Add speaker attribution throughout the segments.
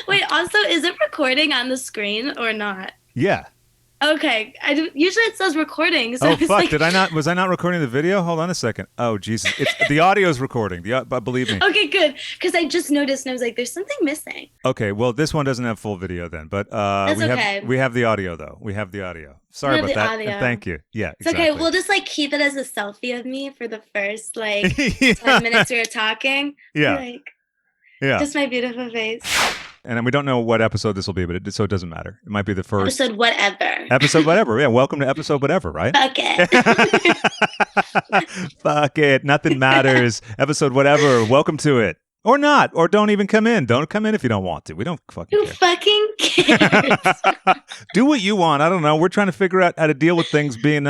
Speaker 1: Wait, also, is it recording on the screen or not?
Speaker 2: Yeah.
Speaker 1: Okay, usually it says recording, so
Speaker 2: Oh
Speaker 1: I was
Speaker 2: fuck!
Speaker 1: like,
Speaker 2: Did I not? Was I not recording the video? Hold on a second. Oh Jesus! It's the audio's recording. But believe me.
Speaker 1: okay, good, because I just noticed and I was like, there's something missing.
Speaker 2: Okay. Well, this one doesn't have full video then, but
Speaker 1: That's
Speaker 2: we have
Speaker 1: okay.
Speaker 2: we have the audio though. We have the audio.
Speaker 1: We
Speaker 2: Sorry
Speaker 1: have
Speaker 2: about
Speaker 1: the
Speaker 2: that, and
Speaker 1: audio.
Speaker 2: thank you. Yeah,
Speaker 1: It's okay.
Speaker 2: exactly.
Speaker 1: We'll just like keep it as a selfie of me for the first like 10
Speaker 2: yeah.
Speaker 1: minutes we were talking. Be
Speaker 2: Yeah.
Speaker 1: like,
Speaker 2: Yeah.
Speaker 1: just my beautiful face.
Speaker 2: And we don't know what episode this will be, but so it doesn't matter. It might be the first
Speaker 1: Episode whatever.
Speaker 2: episode, whatever. Yeah. Welcome to episode whatever, right?
Speaker 1: Fuck it.
Speaker 2: Fuck it. Nothing matters. Episode whatever. Welcome to it. Or not. Or don't even come in. Don't come in if you don't want to. We don't fucking
Speaker 1: Who
Speaker 2: care.
Speaker 1: fucking cares?
Speaker 2: Do what you want. I don't know. We're trying to figure out how to deal with things being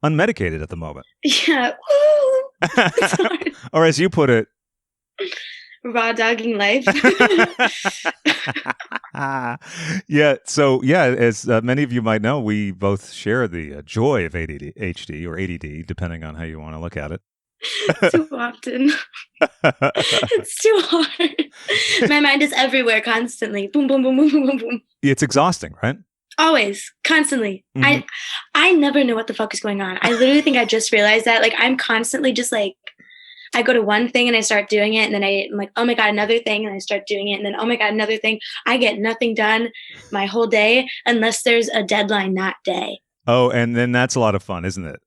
Speaker 2: unmedicated at the moment.
Speaker 1: Yeah. Woo. It's hard.
Speaker 2: Or as you put it,
Speaker 1: Raw dogging life.
Speaker 2: yeah. So, yeah, as many of you might know, we both share the joy of ADHD or ADD, depending on how you want to look at it.
Speaker 1: Too often. It's too hard. My mind is everywhere constantly. Boom, boom, boom, boom, boom, boom, boom.
Speaker 2: It's exhausting, right?
Speaker 1: Always, constantly.
Speaker 2: Mhm.
Speaker 1: I never know what the fuck is going on. I literally think I just realized that. Like, I'm constantly just like, I go to one thing and I start doing it, and then I'm like, oh my God, another thing, and I start doing it, and then oh my God, another thing. I get nothing done my whole day unless there's a deadline that day.
Speaker 2: Oh, and then that's a lot of fun, isn't it?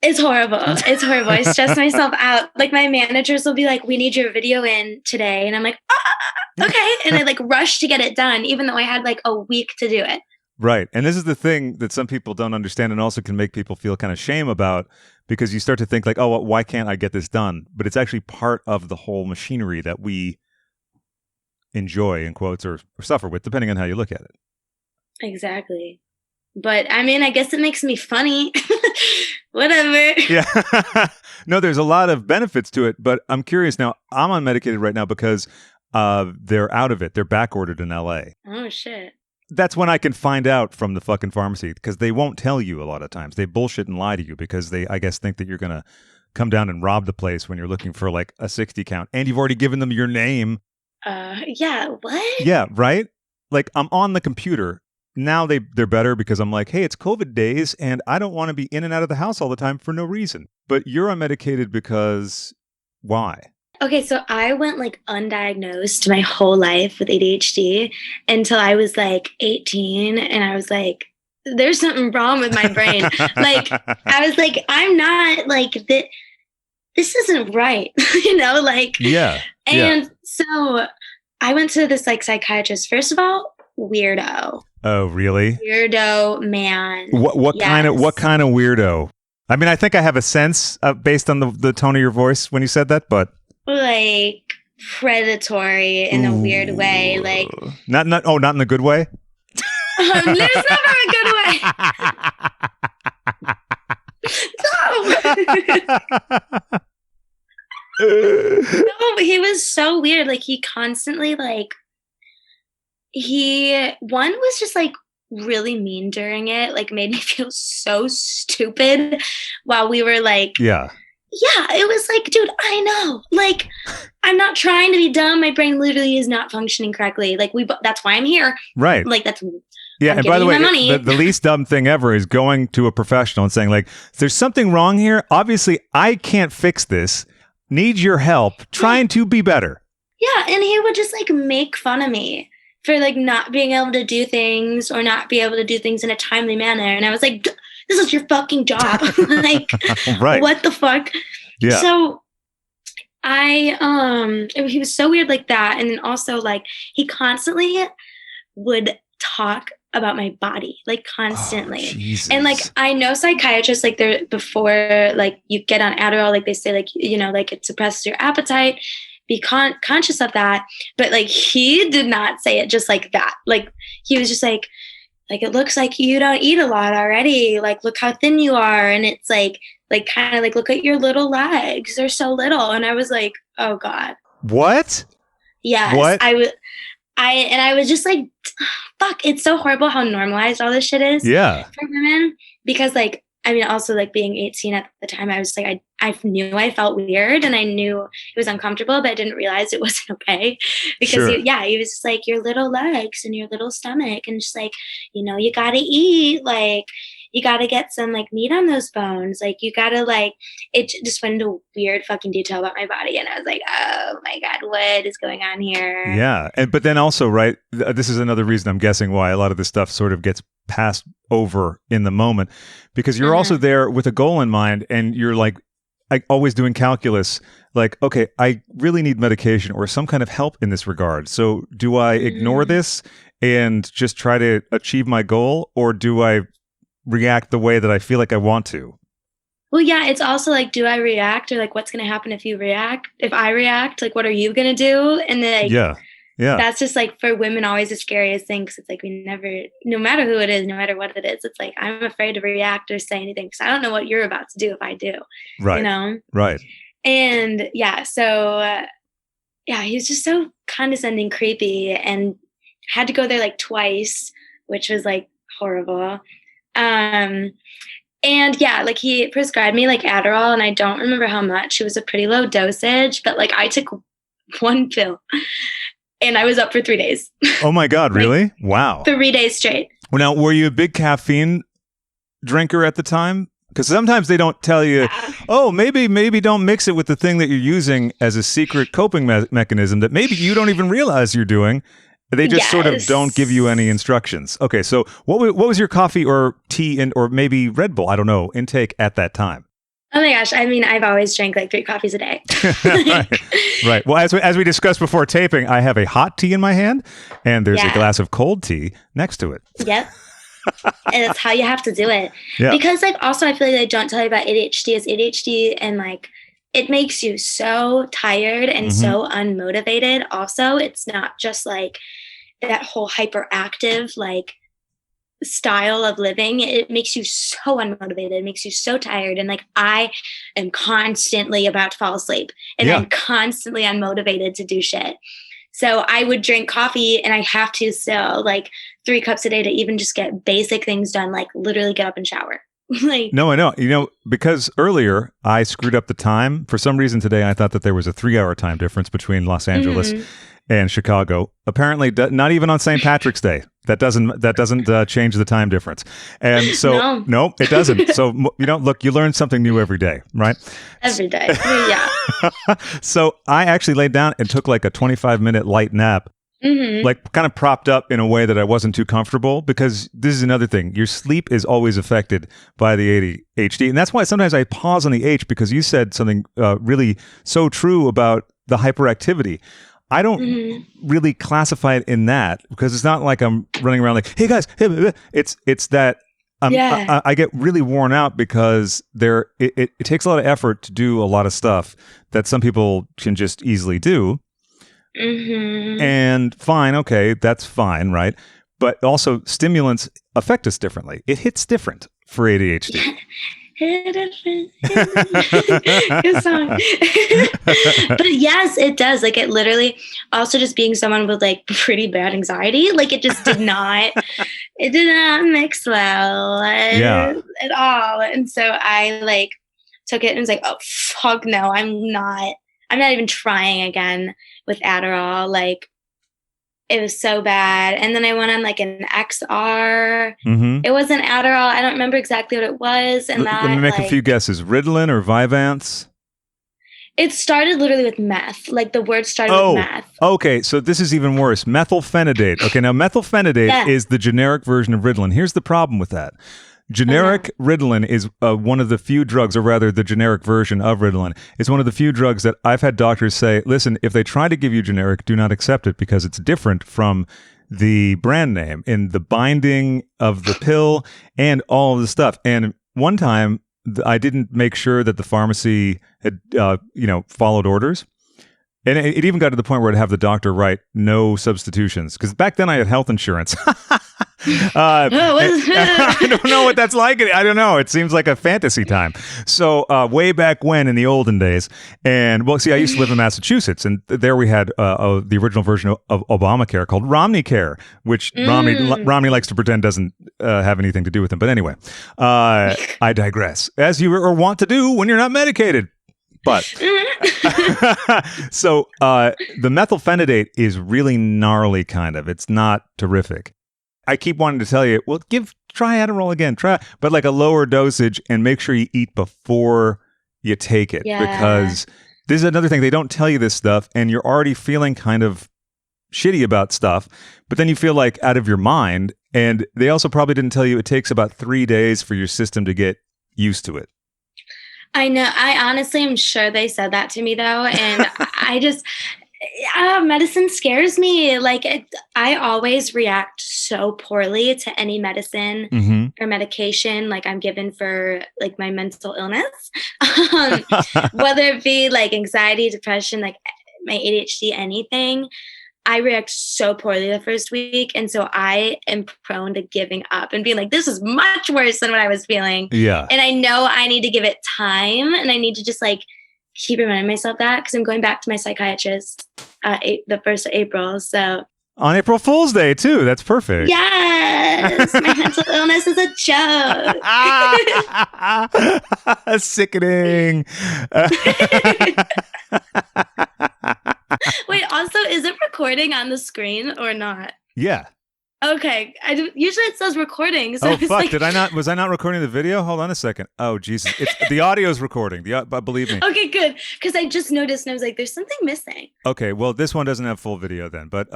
Speaker 1: It's horrible. It's horrible. I stress myself out. Like, my managers will be like, we need your video in today. And I'm like, okay. And I like rush to get it done, even though I had like a week to do it.
Speaker 2: Right. And this is the thing that some people don't understand and also can make people feel kind of shame about, because you start to think like, oh, well, why can't I get this done? But it's actually part of the whole machinery that we enjoy, in quotes, or suffer with, depending on how you look at it.
Speaker 1: Exactly. But I mean, I guess it makes me funny. Whatever.
Speaker 2: Yeah. No, there's a lot of benefits to it, but I'm curious now. I'm unmedicated right now because they're out of it. They're back ordered in LA.
Speaker 1: Oh, shit.
Speaker 2: That's when I can find out from the fucking pharmacy, because they won't tell you a lot of times. They bullshit and lie to you because they, I guess, think that you're going to come down and rob the place when you're looking for like a 60 count and you've already given them your name.
Speaker 1: Yeah, what?
Speaker 2: Yeah, right? Like, I'm on the computer. Now they're better because I'm like, hey, it's COVID days and I don't want to be in and out of the house all the time for no reason. But you're unmedicated because why?
Speaker 1: Okay, so I went like undiagnosed my whole life with ADHD until I was like 18, and I was like, there's something wrong with my brain. Like, I was like, I'm not like that. This isn't right, like,
Speaker 2: Yeah.
Speaker 1: and so I went to this like psychiatrist. First of all, weirdo.
Speaker 2: Oh, really?
Speaker 1: Weirdo man.
Speaker 2: What kind of weirdo? I mean, I think I have a sense based on the tone of your voice when you said that, but
Speaker 1: like predatory in a weird way. Like,
Speaker 2: not in the good way.
Speaker 1: there's never a good way. No, but he was so weird. Like, he constantly like one was just like really mean during it, like made me feel so stupid while we were like,
Speaker 2: yeah,
Speaker 1: it was like, dude, I know, like, I'm not trying to be dumb, my brain literally is not functioning correctly, like, that's why I'm here,
Speaker 2: right?
Speaker 1: Like, that's
Speaker 2: yeah.
Speaker 1: I'm
Speaker 2: and by the way,
Speaker 1: money.
Speaker 2: the least dumb thing ever is going to a professional and saying like, there's something wrong here, obviously I can't fix this, need your help, trying to be better.
Speaker 1: Yeah, and he would just like make fun of me for like not being able to do things or not be able to do things in a timely manner. And I was like, this is your fucking job. Like,
Speaker 2: right.
Speaker 1: What the fuck?
Speaker 2: Yeah.
Speaker 1: So he was so weird like that. And then also like he constantly would talk about my body, like constantly.
Speaker 2: Jesus.
Speaker 1: And like, I know psychiatrists, like they're before like you get on Adderall, like they say like, like it suppresses your appetite. Be conscious of that. But like, he did not say it just like that. Like, he was just like, it looks like you don't eat a lot already. Like, look how thin you are. And it's like kind of like, look at your little legs. They're so little. And I was like, oh God.
Speaker 2: What?
Speaker 1: Yes.
Speaker 2: What?
Speaker 1: I was just like, fuck, it's so horrible how normalized all this shit is.
Speaker 2: Yeah.
Speaker 1: For women. Because like, I mean, also like being 18 at the time, I was like, I knew I felt weird and I knew it was uncomfortable, but I didn't realize it wasn't okay because
Speaker 2: Sure.
Speaker 1: he was just like your little legs and your little stomach and just like, you gotta eat, like you gotta get some like meat on those bones. Like you gotta like, it just went into weird fucking detail about my body. And I was like, oh my God, what is going on here?
Speaker 2: Yeah. But then also, right, this is another reason I'm guessing why a lot of this stuff sort of gets passed over in the moment, because you're also there with a goal in mind and you're like always doing calculus, like, okay, I really need medication or some kind of help in this regard. So do I ignore this and just try to achieve my goal, or do I react the way that I feel like I want to?
Speaker 1: Well, yeah, it's also like, do I react, or like, what's going to happen if you react? If I react, like, what are you going to do? And then, like,
Speaker 2: yeah,
Speaker 1: that's just like for women always the scariest thing. Cause it's like, we never, no matter who it is, no matter what it is, it's like, I'm afraid to react or say anything because I don't know what you're about to do if I do,
Speaker 2: right, right.
Speaker 1: And yeah, so yeah, he was just so condescending, creepy, and had to go there like twice, which was like horrible. And yeah, like he prescribed me like Adderall, and I don't remember how much. It was a pretty low dosage, but like I took one pill and I was up for 3 days.
Speaker 2: Oh my God, really?
Speaker 1: Like,
Speaker 2: wow.
Speaker 1: 3 days straight.
Speaker 2: Well, now, were you a big caffeine drinker at the time? Because sometimes they don't tell you, oh, maybe don't mix it with the thing that you're using as a secret coping mechanism that maybe you don't even realize you're doing. They just sort of don't give you any instructions. Okay, so what was your coffee or tea or maybe Red Bull, I don't know, intake at that time?
Speaker 1: Oh my gosh, I mean, I've always drank like 3 coffees a day.
Speaker 2: Right. Well, as we discussed before taping, I have a hot tea in my hand, and there's a glass of cold tea next to it.
Speaker 1: Yep. And it's how you have to do it.
Speaker 2: Yeah.
Speaker 1: Because like also I feel like they don't tell you about ADHD is ADHD, and like it makes you so tired and so unmotivated. Also, it's not just like that whole hyperactive like style of living. It makes you so unmotivated. It makes you so tired. And like I am constantly about to fall asleep, and I'm constantly unmotivated to do shit. So I would drink coffee, and I have to still like 3 cups a day to even just get basic things done, like literally get up and shower. Like,
Speaker 2: no, I know. Because earlier I screwed up the time. For some reason today, I thought that there was a 3-hour time difference between Los Angeles and Chicago. Apparently, not even on St. Patrick's Day. That doesn't change the time difference. And so, no, it doesn't. So, look, you learn something new every day, right?
Speaker 1: Every day, yeah.
Speaker 2: So I actually laid down and took like a 25-minute light nap. Like kind of propped up in a way that I wasn't too comfortable, because this is another thing. Your sleep is always affected by the ADHD. And that's why sometimes I pause on the H, because you said something really so true about the hyperactivity. I don't really classify it in that, because it's not like I'm running around like, hey guys, hey, it's that I get really worn out because it takes a lot of effort to do a lot of stuff that some people can just easily do. And fine, okay, that's fine, right? But also stimulants affect us differently. It hits different for ADHD.
Speaker 1: Good song. But yes, it does. Like it literally, also just being someone with like pretty bad anxiety, like it just did not mix well at all. And so I like took it and was like, oh fuck no, I'm not even trying again with Adderall. Like it was so bad. And then I went on like an XR. It wasn't Adderall. I don't remember exactly what it was. And
Speaker 2: let me make a few guesses. Ritalin or Vyvanse?
Speaker 1: It started literally with meth. Like the word started with meth.
Speaker 2: Okay, so this is even worse. Methylphenidate. Okay, now methylphenidate is the generic version of Ritalin. Here's the problem with that. Generic Ritalin is one of the few drugs, or rather the generic version of Ritalin is one of the few drugs that I've had doctors say, listen, if they try to give you generic, do not accept it because it's different from the brand name in the binding of the pill and all of the stuff. And one time I didn't make sure that the pharmacy had, followed orders. And it even got to the point where I'd have the doctor write no substitutions. Because back then I had health insurance. I don't know what that's like. I don't know. It seems like a fantasy time. So way back when in the olden days, and well, see, I used to live in Massachusetts, and there we had the original version of Obamacare called Romney Care, which Romney likes to pretend doesn't have anything to do with him. But anyway, I digress, as you are wont to do when you're not medicated. But so the methylphenidate is really gnarly, kind of. It's not terrific. I keep wanting to tell you, well, try Adderall again, but like a lower dosage, and make sure you eat before you take it, because this is another thing. They don't tell you this stuff, and you're already feeling kind of shitty about stuff, but then you feel like out of your mind. And they also probably didn't tell you it takes about 3 days for your system to get used to it.
Speaker 1: I know. I honestly am sure they said that to me, though. And medicine scares me. Like, I always react so poorly to any medicine or medication like I'm given for like my mental illness, whether it be like anxiety, depression, like my ADHD, anything. I react so poorly the first week. And so I am prone to giving up and being like, this is much worse than what I was feeling.
Speaker 2: Yeah.
Speaker 1: And I know I need to give it time, and I need to just like keep reminding myself that, because I'm going back to my psychiatrist the 1st of April. So
Speaker 2: on April Fool's Day too. That's perfect.
Speaker 1: Yes. My mental illness is a joke.
Speaker 2: Sickening.
Speaker 1: Wait, also, is it recording on the screen or not?
Speaker 2: Yeah.
Speaker 1: Okay. Usually it says recording. So
Speaker 2: oh, fuck. Like, was I not recording the video? Hold on a second. Oh, Jesus. The audio's recording. Believe me.
Speaker 1: Okay, good. Because I just noticed and I was like, there's something missing.
Speaker 2: Okay. Well, this one doesn't have full video then, but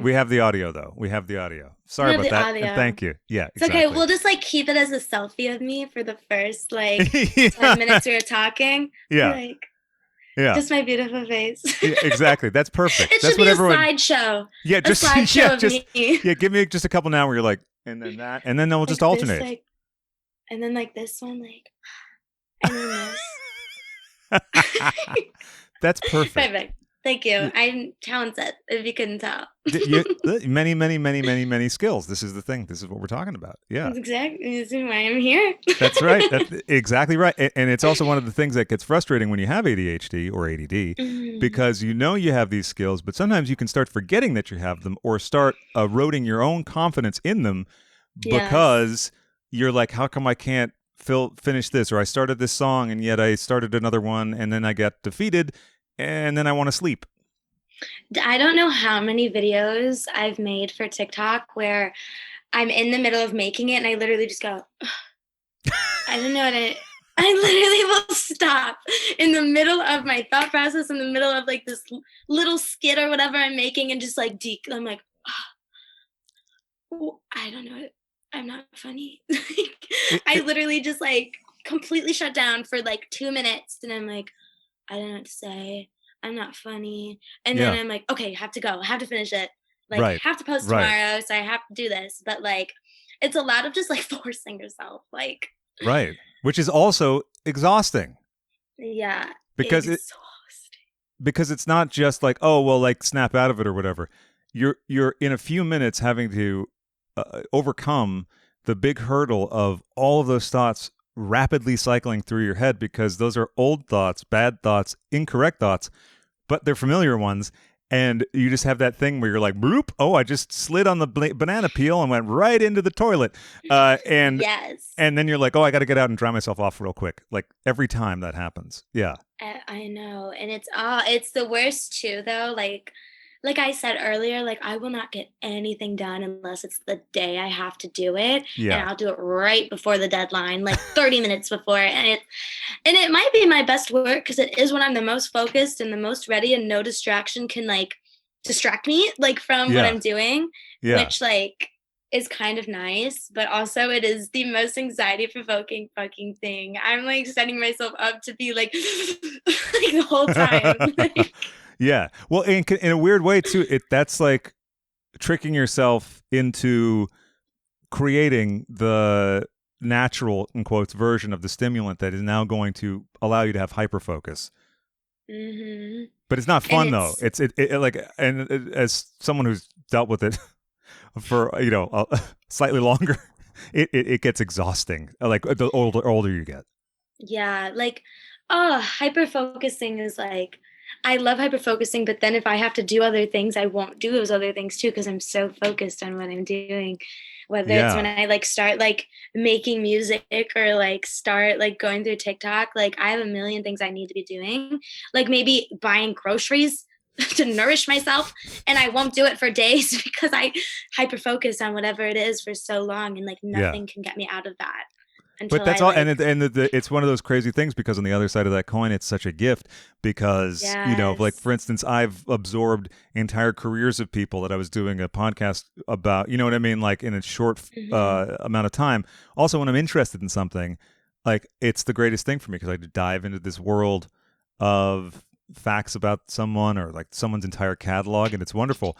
Speaker 2: we have the audio though. We have the audio. Sorry about that. And thank you. Yeah,
Speaker 1: it's exactly. Okay. We'll just like keep it as a selfie of me for the first like 10 minutes we were talking.
Speaker 2: Yeah.
Speaker 1: Like,
Speaker 2: yeah.
Speaker 1: Just my beautiful face.
Speaker 2: Yeah, exactly. That's perfect.
Speaker 1: It should be a slideshow.
Speaker 2: Yeah, just
Speaker 1: slideshow of me.
Speaker 2: Yeah, give me just a couple now where you're like, and then that, and then we'll just alternate.
Speaker 1: This, and then like this one, like, and then this.
Speaker 2: That's perfect.
Speaker 1: Perfect. Thank you. I'm talented, if you couldn't tell.
Speaker 2: Many skills. This is the thing. This is what we're talking about. Yeah.
Speaker 1: That's exactly. This is why I'm here.
Speaker 2: That's right. That's exactly right. And it's also one of the things that gets frustrating when you have ADHD or ADD, because you know you have these skills, but sometimes you can start forgetting that you have them, or start eroding your own confidence in them because you're like, how come I can't finish this? Or I started this song and yet I started another one, and then I got defeated. And then I want to sleep.
Speaker 1: I don't know how many videos I've made for TikTok where I'm in the middle of making it and I literally just go, I don't know I literally will stop in the middle of my thought process, in the middle of like this little skit or whatever I'm making, and just like I'm like, I don't know. I'm not funny. I literally just like completely shut down for like 2 minutes, and I'm like, I don't know what to say. I'm not funny. And then I'm like, okay, I have to go. I have to finish it. Like, I have to post tomorrow, so I have to do this. But like, it's a lot of just like forcing yourself. Like,
Speaker 2: right. Which is also exhausting.
Speaker 1: Yeah.
Speaker 2: Because it's not just like, oh, well, like snap out of it or whatever. You're in a few minutes having to overcome the big hurdle of all of those thoughts rapidly cycling through your head, because those are old thoughts, bad thoughts, incorrect thoughts, but they're familiar ones. And you just have that thing where you're like, bloop, oh, I just slid on the banana peel and went right into the toilet. And then you're like, oh, I got to get out and dry myself off real quick. Like every time that happens. Yeah.
Speaker 1: I know. And it's the worst too, though. Like I said earlier, like I will not get anything done unless it's the day I have to do it. Yeah. And I'll do it right before the deadline, like 30 minutes before. And it might be my best work, because it is when I'm the most focused and the most ready, and no distraction can like distract me like from what I'm doing, which like is kind of nice, but also it is the most anxiety provoking fucking thing. I'm like setting myself up to be like, like the whole time. Like,
Speaker 2: yeah. Well, in a weird way too, that's like tricking yourself into creating the natural, in quotes, version of the stimulant that is now going to allow you to have hyperfocus.
Speaker 1: Mm-hmm.
Speaker 2: But it's not fun though. It's like, and as someone who's dealt with it for slightly longer, it gets exhausting. Like the older you get.
Speaker 1: Yeah, like, oh, hyper focusing is like, I love hyper focusing, but then if I have to do other things, I won't do those other things too because I'm so focused on what I'm doing. Whether it's when
Speaker 2: Yeah.
Speaker 1: I like start like making music or like start like going through TikTok, like I have a million things I need to be doing. Like maybe buying groceries to nourish myself, and I won't do it for days because I hyper focus on whatever it is for so long, and like
Speaker 2: Yeah.
Speaker 1: nothing can get me out of that
Speaker 2: But
Speaker 1: until
Speaker 2: that's
Speaker 1: I
Speaker 2: all, and
Speaker 1: like,
Speaker 2: it's one of those crazy things because on the other side of that coin, it's such a gift because like
Speaker 1: yes.
Speaker 2: for instance, I've absorbed entire careers of people that I was doing a podcast about. You know what I mean? Like in a short
Speaker 1: Mhm.
Speaker 2: amount of time. Also, when I'm interested in something, like it's the greatest thing for me because I dive into this world of facts about someone or like someone's entire catalog, and it's wonderful.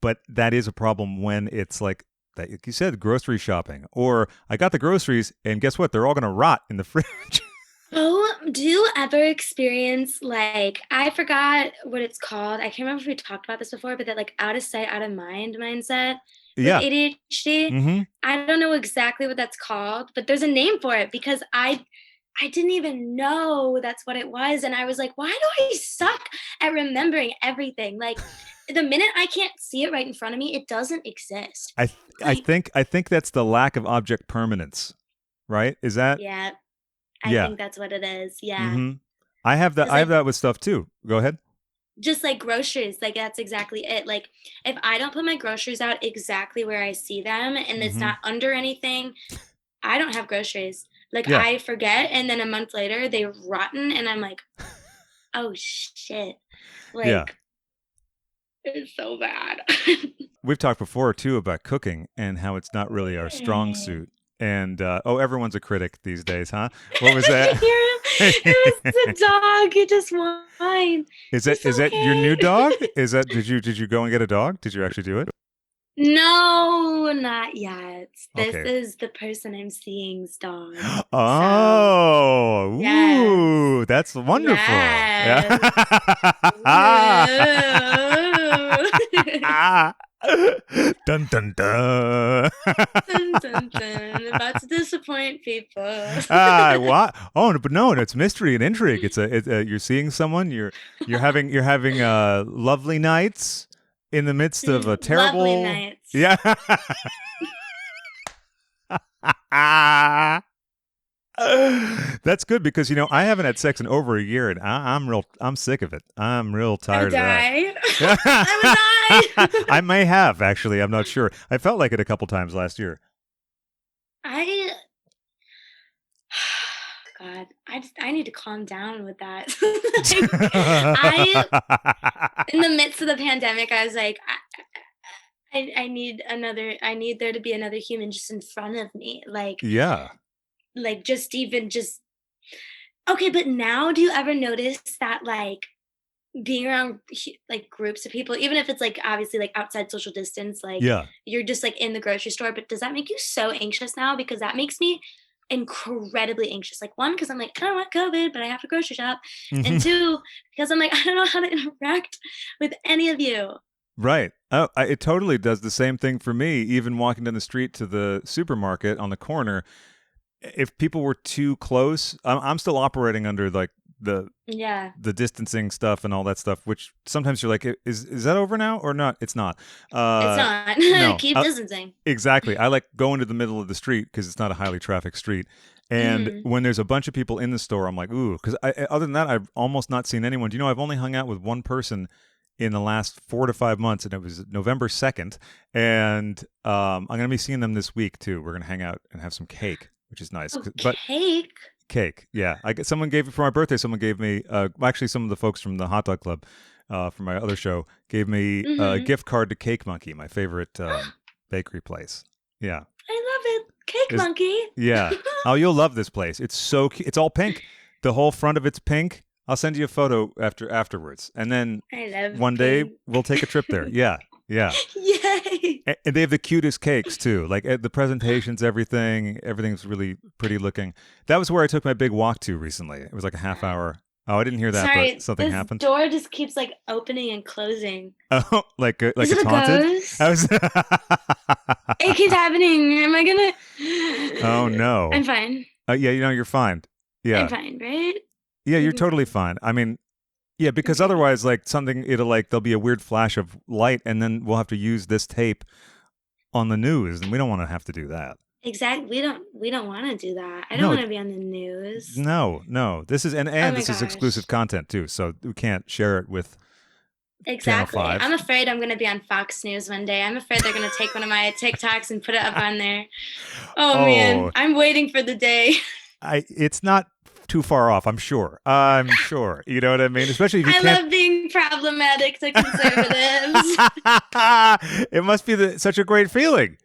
Speaker 2: But that is a problem when it's like you said, grocery shopping, or I got the groceries and guess what? They're all going to rot in the fridge.
Speaker 1: Oh, do you ever experience like, I forgot what it's called. I can't remember if we talked about this before, but that like out of sight, out of mind mindset with
Speaker 2: Yeah.
Speaker 1: ADHD.
Speaker 2: Mm-hmm.
Speaker 1: I don't know exactly what that's called, but there's a name for it because I didn't even know that's what it was. And I was like, why do I suck at remembering everything? Like the minute I can't see it right in front of me, it doesn't exist.
Speaker 2: I th-
Speaker 1: Like,
Speaker 2: I think that's the lack of object permanence, right? Is that
Speaker 1: yeah, I
Speaker 2: yeah?
Speaker 1: think that's what it is. Yeah.
Speaker 2: Mm-hmm. I have that.
Speaker 1: Cause
Speaker 2: I have
Speaker 1: like
Speaker 2: that with stuff too. Go ahead.
Speaker 1: just like groceries, like that's exactly it. Like if I don't put my groceries out exactly where I see them and it's
Speaker 2: Mm-hmm.
Speaker 1: not under anything, I don't have groceries. Like
Speaker 2: Yeah.
Speaker 1: I forget and then a month later they're rotten and I'm like, "Oh shit."
Speaker 2: Yeah.
Speaker 1: Like it's so bad.
Speaker 2: We've talked before too about cooking and how it's not really our strong suit. And everyone's a critic these days, huh? What was
Speaker 1: I
Speaker 2: that?
Speaker 1: can hear him. It was the dog. He just whined. It's
Speaker 2: Is that your new dog?
Speaker 1: okay.
Speaker 2: Is that did you go and get a dog? Did you actually do it?
Speaker 1: No, not yet. This
Speaker 2: Okay.
Speaker 1: is the person I'm seeing's dog. So,
Speaker 2: Oh,
Speaker 1: yes.
Speaker 2: ooh, that's wonderful. Yeah.
Speaker 1: Yes. Woo.
Speaker 2: Dun dun dun.
Speaker 1: Dun, dun, dun. About to disappoint people.
Speaker 2: What? Oh, but no, it's mystery and intrigue. You're seeing someone. You're having lovely nights in the midst of a
Speaker 1: Lovely
Speaker 2: terrible.
Speaker 1: nights.
Speaker 2: Yeah. That's good because I haven't had sex in over a year and I'm sick of it. I'm real
Speaker 1: I would
Speaker 2: tired of that.
Speaker 1: die. I would die.
Speaker 2: I may have actually. I'm not sure. I felt like it a couple times last year.
Speaker 1: I God, I need to calm down with that. Like, I in the midst of the pandemic, I was like, I need there to be another human just in front of me.
Speaker 2: Yeah.
Speaker 1: Like just even just okay, but now do you ever notice that like being around like groups of people, even if it's like obviously like outside social distance, like
Speaker 2: Yeah.
Speaker 1: you're just like in the grocery store, but does that make you so anxious now? Because that makes me incredibly anxious. Like one, because I'm like, I don't want COVID, but I have to grocery shop. And two, because I'm like, I don't know how to interact with any of you.
Speaker 2: Right. Oh, it totally does the same thing for me. Even walking down the street to the supermarket on the corner, if people were too close, I'm still operating under like the
Speaker 1: Yeah.
Speaker 2: the distancing stuff and all that stuff. Which sometimes you're like, is that over now or not? It's not.
Speaker 1: It's not.
Speaker 2: No.
Speaker 1: Keep distancing.
Speaker 2: Exactly. I like going to the middle of the street because it's not a highly trafficked street. And
Speaker 1: Hmm.
Speaker 2: when there's a bunch of people in the store, I'm like, ooh, because other than that, I've almost not seen anyone. Do you know, I've only hung out with one person in the last 4 to 5 months, and it was November 2nd. And I'm going to be seeing them this week, too. We're going to hang out and have some cake, which is nice.
Speaker 1: Oh,
Speaker 2: But
Speaker 1: cake.
Speaker 2: cake, yeah. Someone gave it for my birthday. Someone gave me, actually, some of the folks from the Hot Dog Club from my other show gave me a
Speaker 1: Hmm.
Speaker 2: gift card to Cake Monkey, my favorite bakery place. Yeah.
Speaker 1: I love it. Cake
Speaker 2: Is
Speaker 1: monkey.
Speaker 2: yeah. Oh, you'll love this place. It's so cute. It's all pink. The whole front of it's pink. I'll send you a photo afterwards, and then
Speaker 1: I love
Speaker 2: one day
Speaker 1: pink.
Speaker 2: we'll take a trip there. Yeah, yeah.
Speaker 1: Yay.
Speaker 2: And they have the cutest cakes too. Like the presentations, everything's really pretty looking. That was where I took my big walk to recently. It was like a half hour Oh, I didn't hear that, but
Speaker 1: Sorry,
Speaker 2: something
Speaker 1: this
Speaker 2: happened.
Speaker 1: door just keeps like opening and closing.
Speaker 2: Oh, like
Speaker 1: Is it
Speaker 2: it's
Speaker 1: a
Speaker 2: haunted. I
Speaker 1: ghost?
Speaker 2: was.
Speaker 1: It keeps happening. Am I
Speaker 2: Oh
Speaker 1: gonna? I'm
Speaker 2: no.
Speaker 1: fine.
Speaker 2: Yeah, you're fine.
Speaker 1: I'm
Speaker 2: Yeah,
Speaker 1: fine, right?
Speaker 2: yeah, you're totally
Speaker 1: Okay.
Speaker 2: fine. I mean, yeah, because
Speaker 1: Okay.
Speaker 2: otherwise, like something, it'll like there'll be a weird flash of light, and then we'll have to use this tape on the news, and we don't want to have to do that.
Speaker 1: Exactly. We don't want to do that. I don't
Speaker 2: No,
Speaker 1: want to be on the news.
Speaker 2: no. This is
Speaker 1: Oh
Speaker 2: and
Speaker 1: my
Speaker 2: this is exclusive
Speaker 1: gosh.
Speaker 2: content too, so we can't share it with Channel
Speaker 1: Exactly. I'm
Speaker 2: Five.
Speaker 1: afraid I'm going to be on Fox News one day. I'm afraid they're going to take one of my TikToks and put it up on there. Oh man,
Speaker 2: Oh,
Speaker 1: I'm waiting for the day.
Speaker 2: it's not too far off. I'm sure. I'm sure. You know what I mean? Especially if you
Speaker 1: I
Speaker 2: can't.
Speaker 1: love being problematic to conservatives.
Speaker 2: It must be such a great feeling.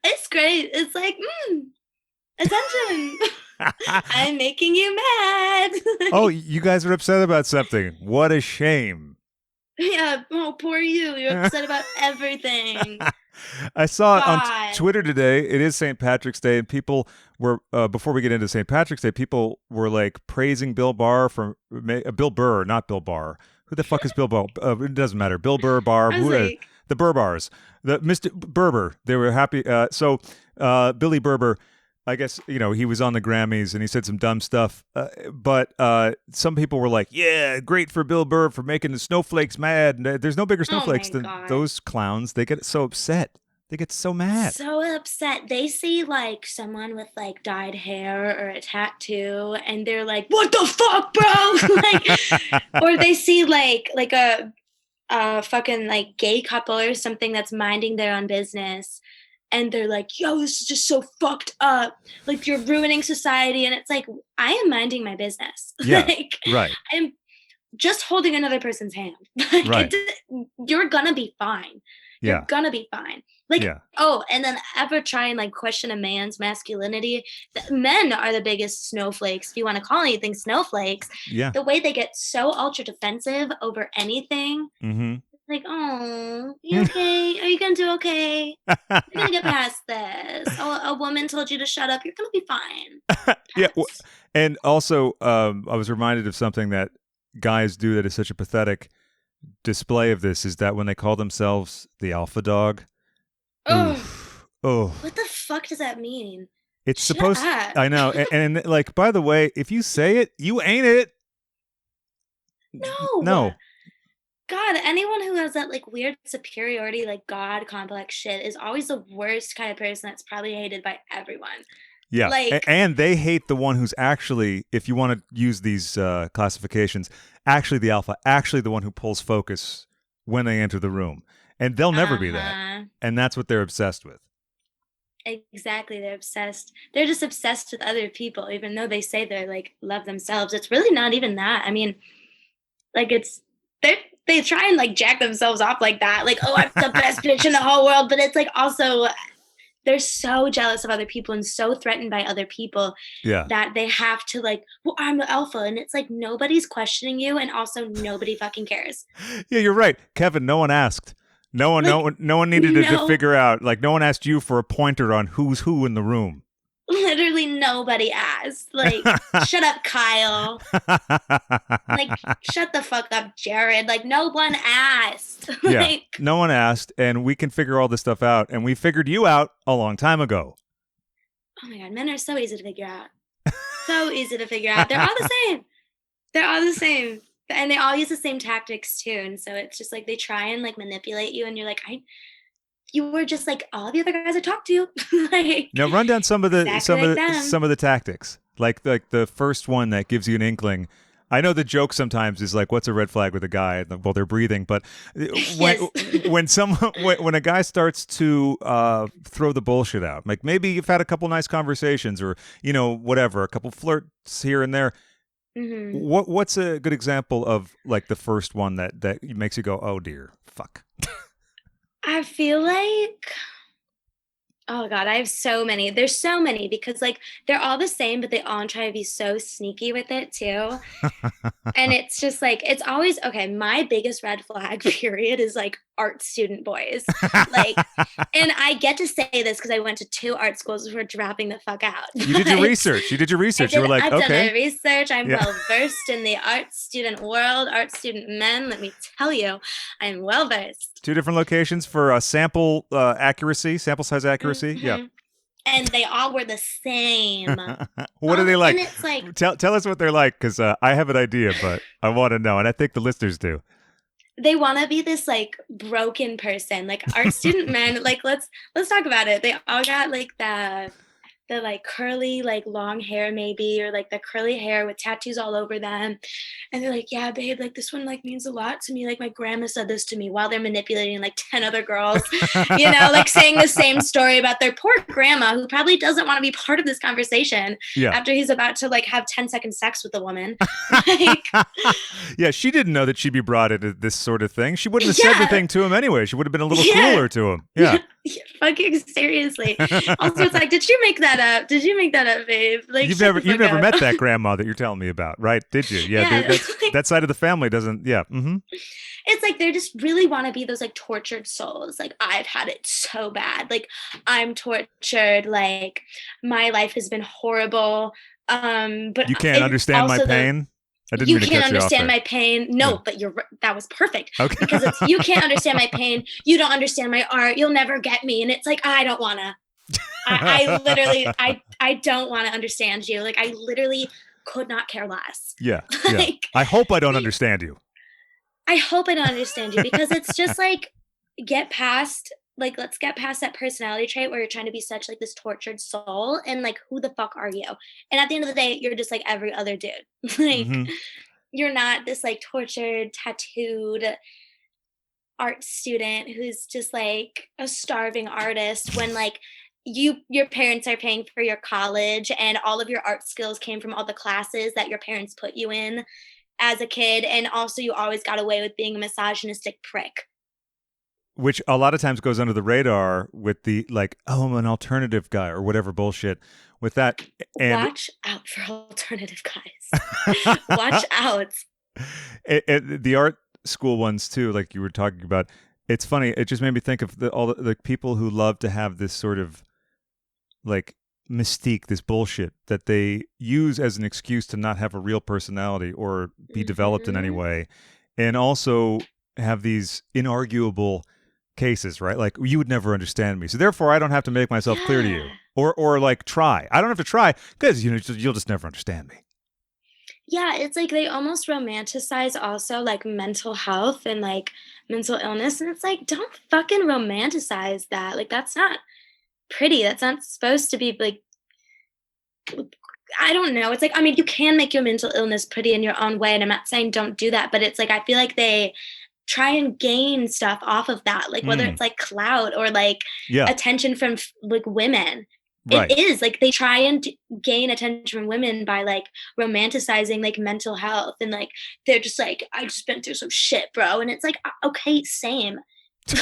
Speaker 1: It's great. It's like, attention. I'm making you mad.
Speaker 2: Oh, you guys are upset about something. What a shame.
Speaker 1: Yeah, oh, poor you. You're upset about everything.
Speaker 2: I saw on
Speaker 1: God.
Speaker 2: Twitter today. It is St. Patrick's Day, and people were before we get into St. Patrick's Day, people were like praising Bill Barr for Bill Burr, not Bill Barr. Who the fuck is Bill Barr? It doesn't matter. Bill Burr, Barr,
Speaker 1: I was like,
Speaker 2: the Burr Bars, the Mr. Berber. They were happy. Billy Berber. I guess he was on the Grammys and he said some dumb stuff, but some people were like, "Yeah, great for Bill Burr for making the snowflakes mad." And there's no bigger
Speaker 1: oh
Speaker 2: snowflakes
Speaker 1: my
Speaker 2: than
Speaker 1: God.
Speaker 2: those clowns. They get so upset. They get so mad.
Speaker 1: So upset. They see like someone with like dyed hair or a tattoo and they're like, "What the fuck, bro?" like, or they see like a fucking like gay couple or something that's minding their own business and they're like, "Yo, this is just so fucked up. Like you're ruining society." And it's like, I am minding my business.
Speaker 2: Yeah,
Speaker 1: like
Speaker 2: right,
Speaker 1: I'm just holding another person's hand. like
Speaker 2: right.
Speaker 1: you're gonna be fine. You're
Speaker 2: Yeah,
Speaker 1: gonna be fine. Like,
Speaker 2: yeah,
Speaker 1: oh, and then ever try and like question a man's masculinity. Men are the biggest snowflakes, if you want to call anything snowflakes.
Speaker 2: yeah.
Speaker 1: The way they get so ultra defensive over anything.
Speaker 2: Mm-hmm.
Speaker 1: Like, oh, you okay? Are you gonna do okay? You're gonna get past this. Oh, a woman told you to shut up. You're gonna be fine.
Speaker 2: Yeah,
Speaker 1: Pass.
Speaker 2: and also, I was reminded of something that guys do that is such a pathetic display of this. Is that when they call themselves the alpha dog?
Speaker 1: Oh,
Speaker 2: Oof. Oh,
Speaker 1: what the fuck does that mean?
Speaker 2: it's
Speaker 1: Shut
Speaker 2: supposed.
Speaker 1: up.
Speaker 2: I know, and like, by the way, if you say it, you ain't it.
Speaker 1: No.
Speaker 2: No.
Speaker 1: God, anyone who has that like weird superiority, like God complex shit is always the worst kind of person that's probably hated by everyone.
Speaker 2: Yeah,
Speaker 1: Like,
Speaker 2: and they hate the one who's actually, if you want to use these classifications, actually the alpha, actually the one who pulls focus when they enter the room, and they'll never be that,
Speaker 1: uh-huh.
Speaker 2: and that's what they're obsessed with.
Speaker 1: Exactly. They're obsessed. They're just obsessed with other people, even though they say they're like love themselves. It's really not even that. I mean, like they try and like jack themselves off like that. Like, oh, I'm the best bitch in the whole world. But it's like also they're so jealous of other people and so threatened by other people
Speaker 2: Yeah,
Speaker 1: that they have to like, well, I'm the alpha. And it's like nobody's questioning you and also nobody fucking cares.
Speaker 2: yeah, you're right, Kevin. No one asked. No one,
Speaker 1: Like,
Speaker 2: no one needed to
Speaker 1: no,
Speaker 2: figure out. Like, no one asked you for a pointer on who's who in the room.
Speaker 1: literally nobody asked. Like, shut up, Kyle. Like, shut the fuck up, Jared. Like, no one asked.
Speaker 2: Yeah,
Speaker 1: like,
Speaker 2: no one asked, and we can figure all this stuff out, and we figured you out a long time ago.
Speaker 1: oh my God, men are so easy to figure out. So easy to figure out. They're all the same. They're all the same. And they all use the same tactics too. And so it's just like they try and like manipulate you, and you're like, you were just like all the other guys I talked to. like,
Speaker 2: Now, run down
Speaker 1: exactly like them.
Speaker 2: some of the tactics, like the first one that gives you an inkling. I know the joke sometimes is like, "What's a red flag with a guy?" Well, they're breathing, but when
Speaker 1: yes.
Speaker 2: when a guy starts to throw the bullshit out, like maybe you've had a couple nice conversations, or whatever, a couple flirts here and there.
Speaker 1: hmm
Speaker 2: What's a good example of like the first one that makes you go, "Oh dear, fuck."
Speaker 1: I feel like, Oh God, I have so many. There's so many because like they're all the same, but they all try to be so sneaky with it too. And it's just like it's always okay. My biggest red flag period is like art student boys. Like, and I get to say this because I went to 2 art schools before dropping the fuck out.
Speaker 2: You did your research. You did your research. You were like,
Speaker 1: I've done
Speaker 2: okay.
Speaker 1: my research. I'm
Speaker 2: Yeah.
Speaker 1: well versed in the art student world, art student men. Let me tell you, I'm well versed.
Speaker 2: 2 different locations for sample accuracy, sample size accuracy. Yeah.
Speaker 1: Mm-hmm. And they all were the same.
Speaker 2: What are they like?
Speaker 1: And it's like
Speaker 2: Tell us what they're like, because I have an idea, but I want to know, and I think the listeners do.
Speaker 1: they want to be this like broken person, like art student men. Like let's talk about it. They all got like the like curly like long hair maybe, or like the curly hair with tattoos all over them, and they're like, yeah babe, like this one like means a lot to me, like my grandma said this to me, while they're manipulating like 10 other girls, like saying the same story about their poor grandma who probably doesn't want to be part of this conversation
Speaker 2: Yeah.
Speaker 1: after he's about to like have 10-second sex with a woman. Like,
Speaker 2: Yeah, she didn't know that she'd be brought into this sort of thing. She wouldn't have said the thing to him anyway. She would have been a little crueler to him. Yeah.
Speaker 1: Fucking seriously. Also, it's like, did you make that up? Did you make that up, babe? Like,
Speaker 2: You've never met that grandma that you're telling me about, right? Did you? Yeah, that side of the family doesn't. Yeah. Mm-hmm.
Speaker 1: It's like they just really want to be those like tortured souls. Like, I've had it so bad. Like, I'm tortured. Like, my life has been horrible. But
Speaker 2: you can't understand my pain. I didn't mean to cut you off
Speaker 1: understand
Speaker 2: there.
Speaker 1: my pain. No, but that was perfect.
Speaker 2: Okay.
Speaker 1: Because you can't understand my pain. You don't understand my art. You'll never get me. And it's like, I don't want to. I literally, I don't want to understand you. Like, I literally could not care less.
Speaker 2: Yeah.
Speaker 1: Like,
Speaker 2: I hope I don't understand you.
Speaker 1: I hope I don't understand you, because it's just like, let's get past that personality trait where you're trying to be such like this tortured soul, and like, who the fuck are you? And at the end of the day, you're just like every other dude. Like, you're not this like tortured, tattooed art student who's just like a starving artist when like your parents are paying for your college and all of your art skills came from all the classes that your parents put you in as a kid, and also you always got away with being a misogynistic prick,
Speaker 2: which a lot of times goes under the radar with the like, oh, I'm an alternative guy or whatever bullshit with that. And
Speaker 1: watch out for alternative guys. Watch out.
Speaker 2: The art school ones too, like you were talking about. It's funny. It just made me think of all the people who love to have this sort of like mystique, this bullshit that they use as an excuse to not have a real personality or be developed in any way, and also have these inarguable cases, right? Like, you would never understand me, so therefore I don't have to make myself clear to you, or like try. I don't have to try because you'll just never understand me.
Speaker 1: Yeah, it's like they almost romanticize also like mental health and like mental illness, and it's like, don't fucking romanticize that. Like, that's not pretty. That's not supposed to be like, I don't know. It's like, I mean, you can make your mental illness pretty in your own way, and I'm not saying don't do that, but it's like I feel like they try and gain stuff off of that, like whether it's like clout or like attention from like women. Right. It is like they try and gain attention from women by like romanticizing like mental health, and like they're just like, I just been through some shit, bro, and it's like, okay, same.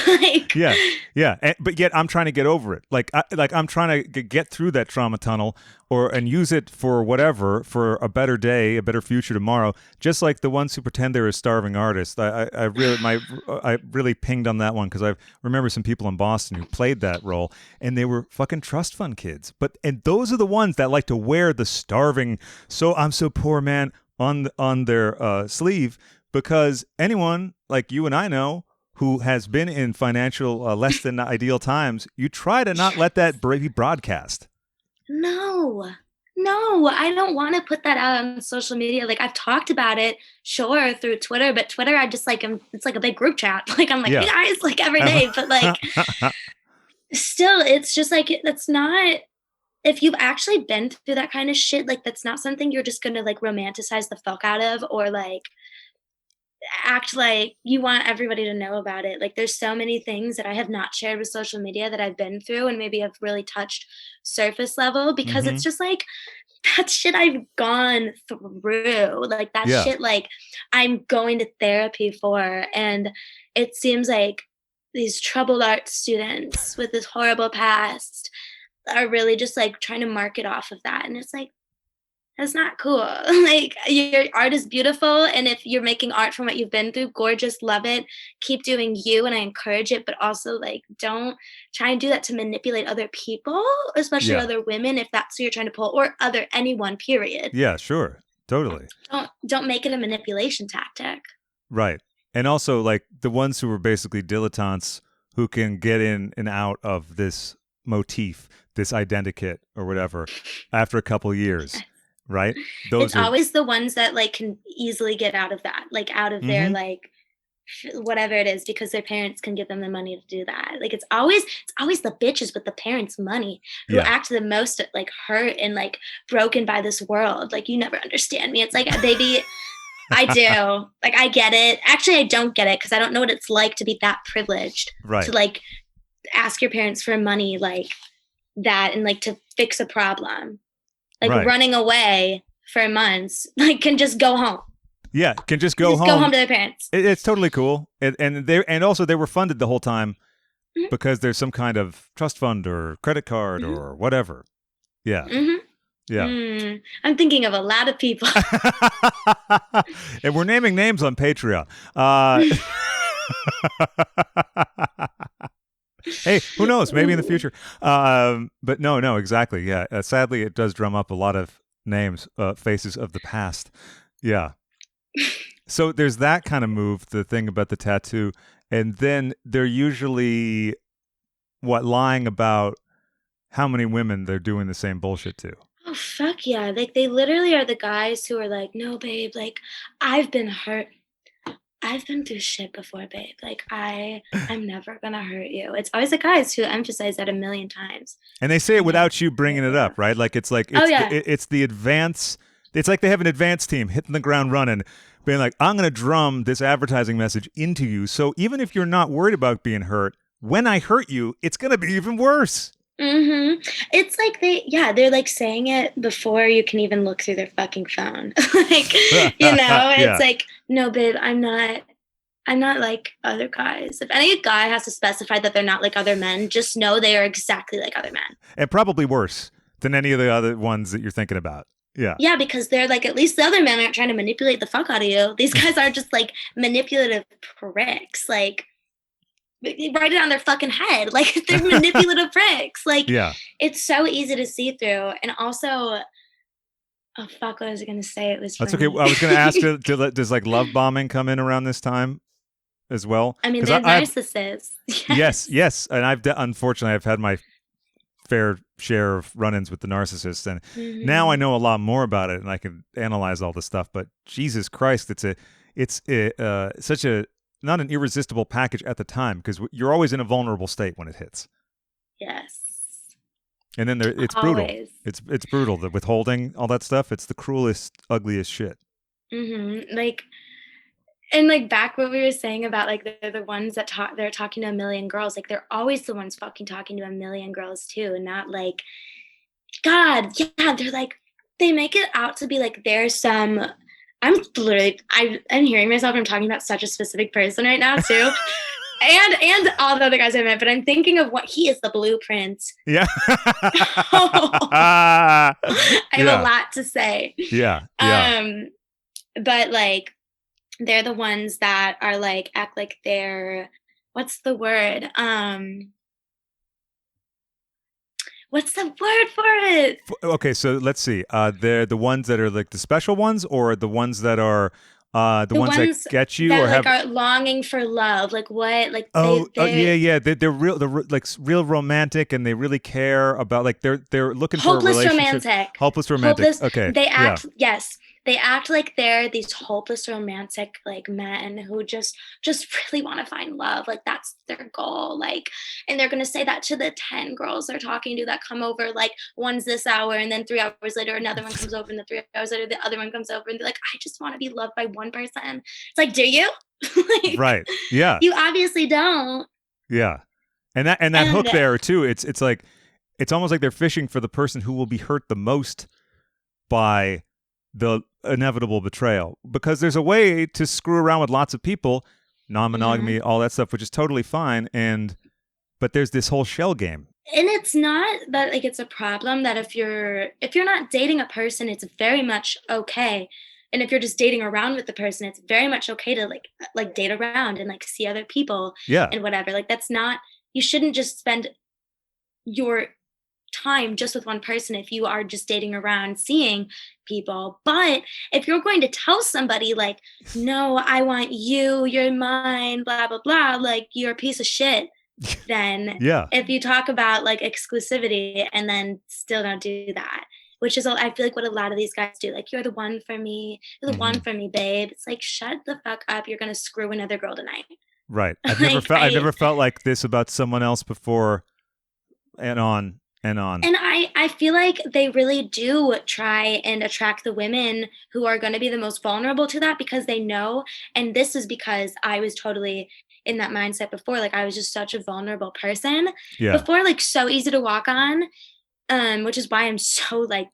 Speaker 1: Like,
Speaker 2: but yet I'm trying to get over it. Like I'm trying to get through that trauma tunnel, and use it for whatever, for a better day, a better future tomorrow. Just like the ones who pretend they're a starving artist. I really pinged on that one because I remember some people in Boston who played that role, and they were fucking trust fund kids. And those are the ones that like to wear the starving, so I'm so poor man on their sleeve, because anyone like you and I know who has been in financial less than ideal times, you try to not let that be broadcast.
Speaker 1: No, I don't want to put that out on social media. Like, I've talked about it, sure, through Twitter, but Twitter, I just like, it's like a big group chat. Like, I'm like, hey guys, like every day, but like, still, it's just like, that's not, if you've actually been through that kind of shit, like, that's not something you're just going to like romanticize the fuck out of, or like, act like you want everybody to know about it. Like, there's so many things that I have not shared with social media that I've been through and maybe have really touched surface level, because it's just like, that shit I've gone through. Like, that shit, like, I'm going to therapy for. And it seems like these troubled art students with this horrible past are really just like trying to market off of that. And it's like, that's not cool. Like, your art is beautiful, and if you're making art from what you've been through, gorgeous, love it. Keep doing you, and I encourage it, but also like don't try and do that to manipulate other people, especially
Speaker 2: Yeah.
Speaker 1: other women if that's who you're trying to pull, or anyone, period.
Speaker 2: Yeah, sure. Totally.
Speaker 1: Don't make it a manipulation tactic.
Speaker 2: Right. And also like the ones who are basically dilettantes who can get in and out of this motif, this identikit or whatever after a couple years. Right?
Speaker 1: It's always the ones that like can easily get out of that, like out of their like whatever it is, because their parents can give them the money to do that. Like it's always the bitches with the parents' money who act the most like hurt and like broken by this world. Like, you never understand me. It's like, baby, I do. Like, I get it. Actually, I don't get it because I don't know what it's like to be that privileged to like ask your parents for money like that and like to fix a problem. Like running away for months, like can just go home.
Speaker 2: Yeah, can just go home.
Speaker 1: Go home to their parents.
Speaker 2: It's totally cool, and also they were funded the whole time because there's some kind of trust fund or credit card or whatever. Yeah, yeah.
Speaker 1: I'm thinking of a lot of people,
Speaker 2: and we're naming names on Patreon. Hey, who knows? Maybe in the future. But no, exactly. Yeah. Sadly, it does drum up a lot of names, faces of the past. Yeah. So there's that kind of move, the thing about the tattoo. And then they're usually, lying about how many women they're doing the same bullshit to.
Speaker 1: Oh, fuck yeah. Like, they literally are the guys who are like, no, babe, like, I've been hurt. I've been through shit before, babe. Like, I'm never gonna hurt you. It's always the guys who emphasize that a million times.
Speaker 2: And they say it without you bringing it up, right? Like, it's the advance. It's like they have an advance team hitting the ground running, being like, I'm gonna drum this advertising message into you. So even if you're not worried about being hurt, when I hurt you, it's gonna be even worse.
Speaker 1: It's like they're like saying it before you can even look through their fucking phone. Like, it's like, no, babe, I'm not like other guys. If any guy has to specify that they're not like other men, just know they are exactly like other men.
Speaker 2: And probably worse than any of the other ones that you're thinking about. Yeah.
Speaker 1: Yeah, because they're like, at least the other men aren't trying to manipulate the fuck out of you. These guys are just like manipulative pricks. Like, write it on their fucking head. Like, they're manipulative pricks. Like, it's so easy to see through. And also, oh fuck, what was I going to say? It was
Speaker 2: That's funny. Okay. I was going to ask, does like love bombing come in around this time as well?
Speaker 1: I mean, they're narcissists.
Speaker 2: Yes. And unfortunately, I've had my fair share of run-ins with the narcissists, and now I know a lot more about it, and I can analyze all the stuff. But Jesus Christ, it's such a not an irresistible package at the time, because you're always in a vulnerable state when it hits.
Speaker 1: Yes.
Speaker 2: And then it's brutal. It's brutal. The withholding, all that stuff. It's the cruelest, ugliest shit.
Speaker 1: Like, and like back what we were saying about like they're the ones that they're talking to a million girls. Like, they're always the ones fucking talking to a million girls too, and not like, God, yeah, they're like, they make it out to be like there's some. I'm hearing myself. I'm talking about such a specific person right now too, and all the other guys I met. But I'm thinking of what he is, the blueprint.
Speaker 2: Yeah,
Speaker 1: I have a lot to say.
Speaker 2: Yeah.
Speaker 1: But like, they're the ones that are like act like they're what's the word? What's the word for it?
Speaker 2: Okay, so let's see. They're the ones that are like the special ones, or the ones that are the ones that get you,
Speaker 1: that
Speaker 2: or
Speaker 1: like are longing for love. Like what? Like
Speaker 2: yeah. They're real. They're like real romantic, and they really care about like they're looking for a relationship. Hopeless romantic. Okay.
Speaker 1: They act yes. They act like they're these hopeless romantic like men who just really want to find love. Like, that's their goal. Like, and they're gonna say that to the 10 girls they're talking to that come over. Like, one's this hour, and then 3 hours later another one comes over, and then 3 hours later the other one comes over, and they're like, I just want to be loved by one person. It's like, do you? Like,
Speaker 2: right. Yeah.
Speaker 1: You obviously don't.
Speaker 2: Yeah. And that hook there too. It's like it's almost like they're fishing for the person who will be hurt the most by the inevitable betrayal, because there's a way to screw around with lots of people
Speaker 1: Mhm.
Speaker 2: non-monogamy, all that stuff, which is totally fine. But there's this whole shell game.
Speaker 1: And it's not that like it's a problem that if you're not dating a person, it's very much okay. And if you're just dating around with the person, it's very much okay to like date around and like see other people
Speaker 2: Yeah.
Speaker 1: and whatever. Like that's not you shouldn't just spend your time just with one person if you are just dating around seeing people. But if you're going to tell somebody like, no, I want you, you're mine, blah blah blah, like you're a piece of shit, then
Speaker 2: Yeah.
Speaker 1: if you talk about like exclusivity and then still don't do that, which is I feel like what a lot of these guys do, like you're the one for me, you're the
Speaker 2: Hmm.
Speaker 1: one for me, babe. It's like shut the fuck up, you're gonna screw another girl tonight.
Speaker 2: Right.
Speaker 1: like
Speaker 2: I've
Speaker 1: I
Speaker 2: never felt like this about someone else before, and on and on.
Speaker 1: And I feel like they really do try and attract the women who are gonna be the most vulnerable to that because they know, and this is because I was totally in that mindset before, like, I was just such a vulnerable person.
Speaker 2: Yeah.
Speaker 1: Before, like, so easy to walk on, which is why I'm so, like,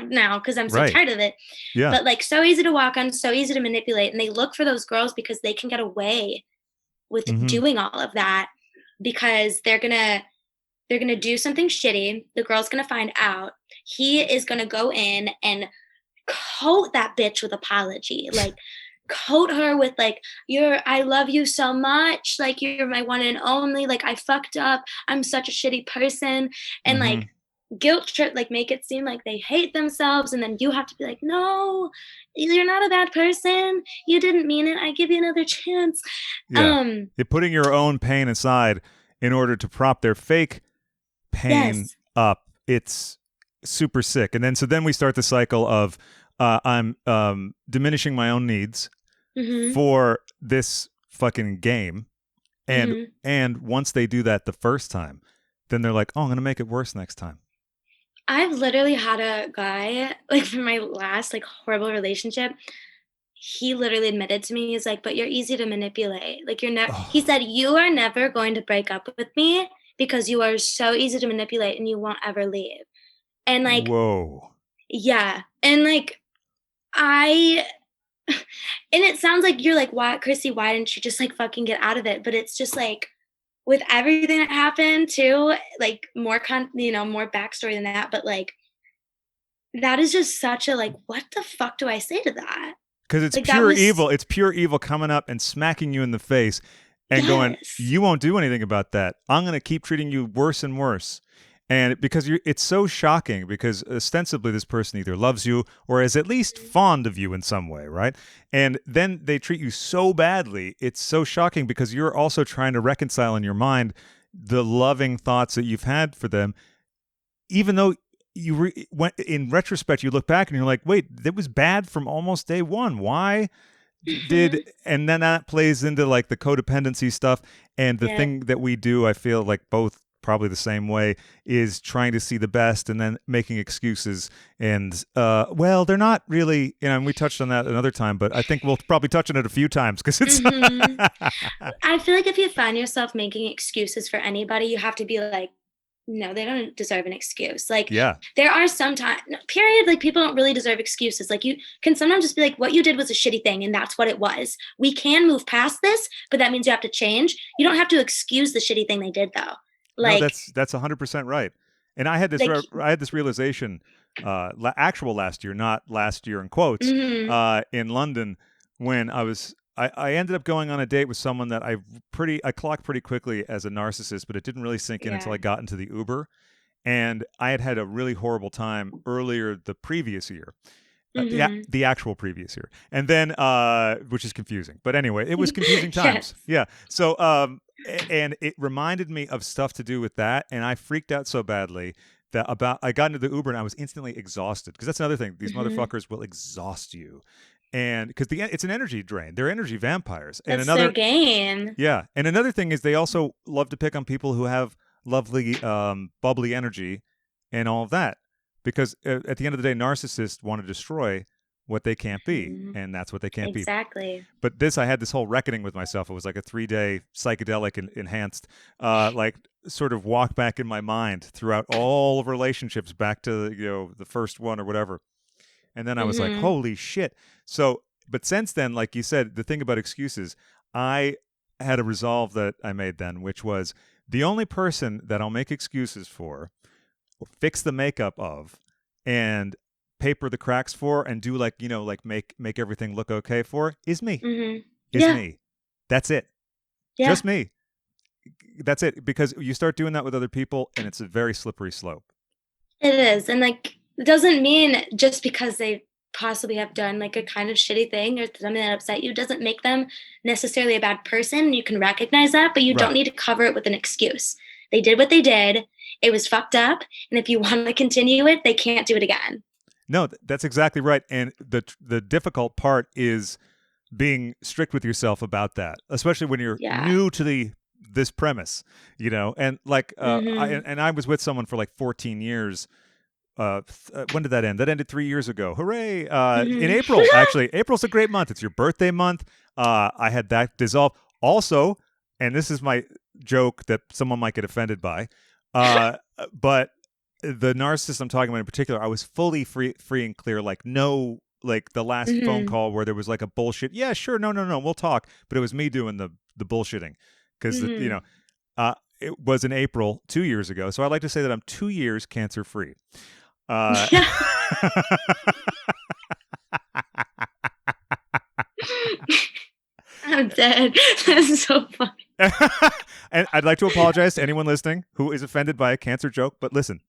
Speaker 1: now because 'cause I'm so
Speaker 2: Right.
Speaker 1: tired of it.
Speaker 2: Yeah.
Speaker 1: But, like, so easy to walk on, so easy to manipulate, and they look for those girls because they can get away with
Speaker 2: Hmm.
Speaker 1: doing all of that because they're gonna do something shitty. The girl's gonna find out. He is gonna go in and coat that bitch with apology. Like, coat her with like, I love you so much. Like, you're my one and only. Like, I fucked up. I'm such a shitty person. And like,
Speaker 2: Hmm.
Speaker 1: guilt trip, like, make it seem like they hate themselves. And then you have to be like, no, you're not a bad person. You didn't mean it. I give you another chance.
Speaker 2: Yeah.
Speaker 1: Um,
Speaker 2: You're putting your own pain aside in order to prop their fake pain
Speaker 1: yes.
Speaker 2: up. It's super sick. And then so then we start the cycle of I'm diminishing my own needs
Speaker 1: Mm-hmm.
Speaker 2: for this fucking game. And
Speaker 1: Mm-hmm.
Speaker 2: once they do that the first time, then they're like, "Oh, I'm going to make it worse next time."
Speaker 1: I've literally had a guy, like, for my last, like, horrible relationship, he literally admitted to me, he's like, "But you're easy to manipulate." Like, he
Speaker 2: Oh,
Speaker 1: said, "You are never going to break up with me because you are so easy to manipulate and you won't ever leave." And, like,
Speaker 2: whoa.
Speaker 1: yeah, and, like, I and it sounds like you're like, "Why Chrissy, why didn't you just, like, fucking get out of it?" But it's just, like, with everything that happened too, like, more backstory than that, but, like, that is just such a, like, what the fuck do I say to that?
Speaker 2: Because it's
Speaker 1: Like, that
Speaker 2: pure
Speaker 1: was
Speaker 2: evil. It's pure evil coming up and smacking you in the face and going,
Speaker 1: yes.
Speaker 2: "You won't do anything about that. I'm going to keep treating you worse and worse." And because it's so shocking because ostensibly this person either loves you or is at least fond of you in some way, right? And then they treat you so badly. It's so shocking because you're also trying to reconcile in your mind the loving thoughts that you've had for them, even though when in retrospect you look back and you're like, wait, that was bad from almost day one. Why did?
Speaker 1: Mhm.
Speaker 2: And then that plays into like the codependency stuff. And the
Speaker 1: Yep.
Speaker 2: thing that we do, I feel like both probably the same way, is trying to see the best and then making excuses. And well, they're not really, and we touched on that another time, but I think we'll probably touch on it a few times because it's
Speaker 1: Mhm. I feel like if you find yourself making excuses for anybody, you have to be like, "No, they don't deserve an excuse." Like,
Speaker 2: yeah.
Speaker 1: there are some time period, like, people don't really deserve excuses. Like, you can sometimes just be like, "What you did was a shitty thing, and that's what it was. We can move past this, but that means you have to change." You don't have to excuse the shitty thing they did, though.
Speaker 2: No,
Speaker 1: Like
Speaker 2: that's 100% right. And
Speaker 1: like
Speaker 2: I had this realization, actual last year, not last year in quotes,
Speaker 1: mhm.
Speaker 2: in London when I ended up going on a date with someone that I clocked pretty quickly as a narcissist, but it didn't really sink in until
Speaker 1: Yeah.
Speaker 2: I got into the Uber, and I had had a really horrible time earlier the previous year.
Speaker 1: Mhm.
Speaker 2: The actual previous year, and then which is confusing. But anyway, it was confusing
Speaker 1: Yes.
Speaker 2: times. Yeah. So and it reminded me of stuff to do with that, and I freaked out so badly that I got into the Uber and I was instantly exhausted because that's another thing. These
Speaker 1: Mhm.
Speaker 2: motherfuckers will exhaust you, and because it's an energy drain. They're energy vampires. And
Speaker 1: That's their
Speaker 2: another
Speaker 1: game.
Speaker 2: yeah, and another thing is they also love to pick on people who have lovely, bubbly energy and all of that. Because at the end of the day, narcissists want to destroy what they can't be,
Speaker 1: Mhm.
Speaker 2: and that's what they can't be.
Speaker 1: Exactly.
Speaker 2: But I had this whole reckoning with myself. It was like a 3-day psychedelic enhanced, like sort of walk back in my mind throughout all of relationships back to the first one or whatever. And then I was like,
Speaker 1: Mhm.
Speaker 2: holy shit. So, but since then, like you said, the thing about excuses, I had a resolve that I made then, which was the only person that I'll make excuses for, or fix the makeup of, and paper the cracks for, and do like, like make everything look okay for, is me.
Speaker 1: Hmm.
Speaker 2: Is
Speaker 1: Yeah.
Speaker 2: me. That's it.
Speaker 1: Yeah.
Speaker 2: Just me. That's it. Because you start doing that with other people, and it's a very slippery slope.
Speaker 1: It is. And like, it doesn't mean just because they possibly have done like a kind of shitty thing or something that upset you doesn't make them necessarily a bad person. You can recognize that, but you don't
Speaker 2: Right.
Speaker 1: need to cover it with an excuse. They did what they did. It was fucked up. And if you want to continue it, they can't do it again.
Speaker 2: No, that's exactly right. And the difficult part is being strict with yourself about that, especially when you're
Speaker 1: Yeah.
Speaker 2: new to this premise, and like
Speaker 1: Hmm.
Speaker 2: I was with someone for like 14 years. When did that end? That ended 3 years ago. Hooray! In
Speaker 1: Hmm.
Speaker 2: April, actually. April's a great month. It's your birthday month. I had that dissolve. Also, and this is my joke that someone might get offended by, but the narcissist I'm talking about in particular, I was fully free and clear. Like no, like the last phone
Speaker 1: Hmm.
Speaker 2: call where there was like a bullshit. Yeah, sure, no, we'll talk. But it was me doing the bullshitting because
Speaker 1: Hmm.
Speaker 2: it was in April 2 years ago. So I like to say that I'm 2 years cancer free. Uh,
Speaker 1: Yeah. I'm dead. That's so funny.
Speaker 2: and I'd like to apologize to anyone listening who is offended by a cancer joke, but listen,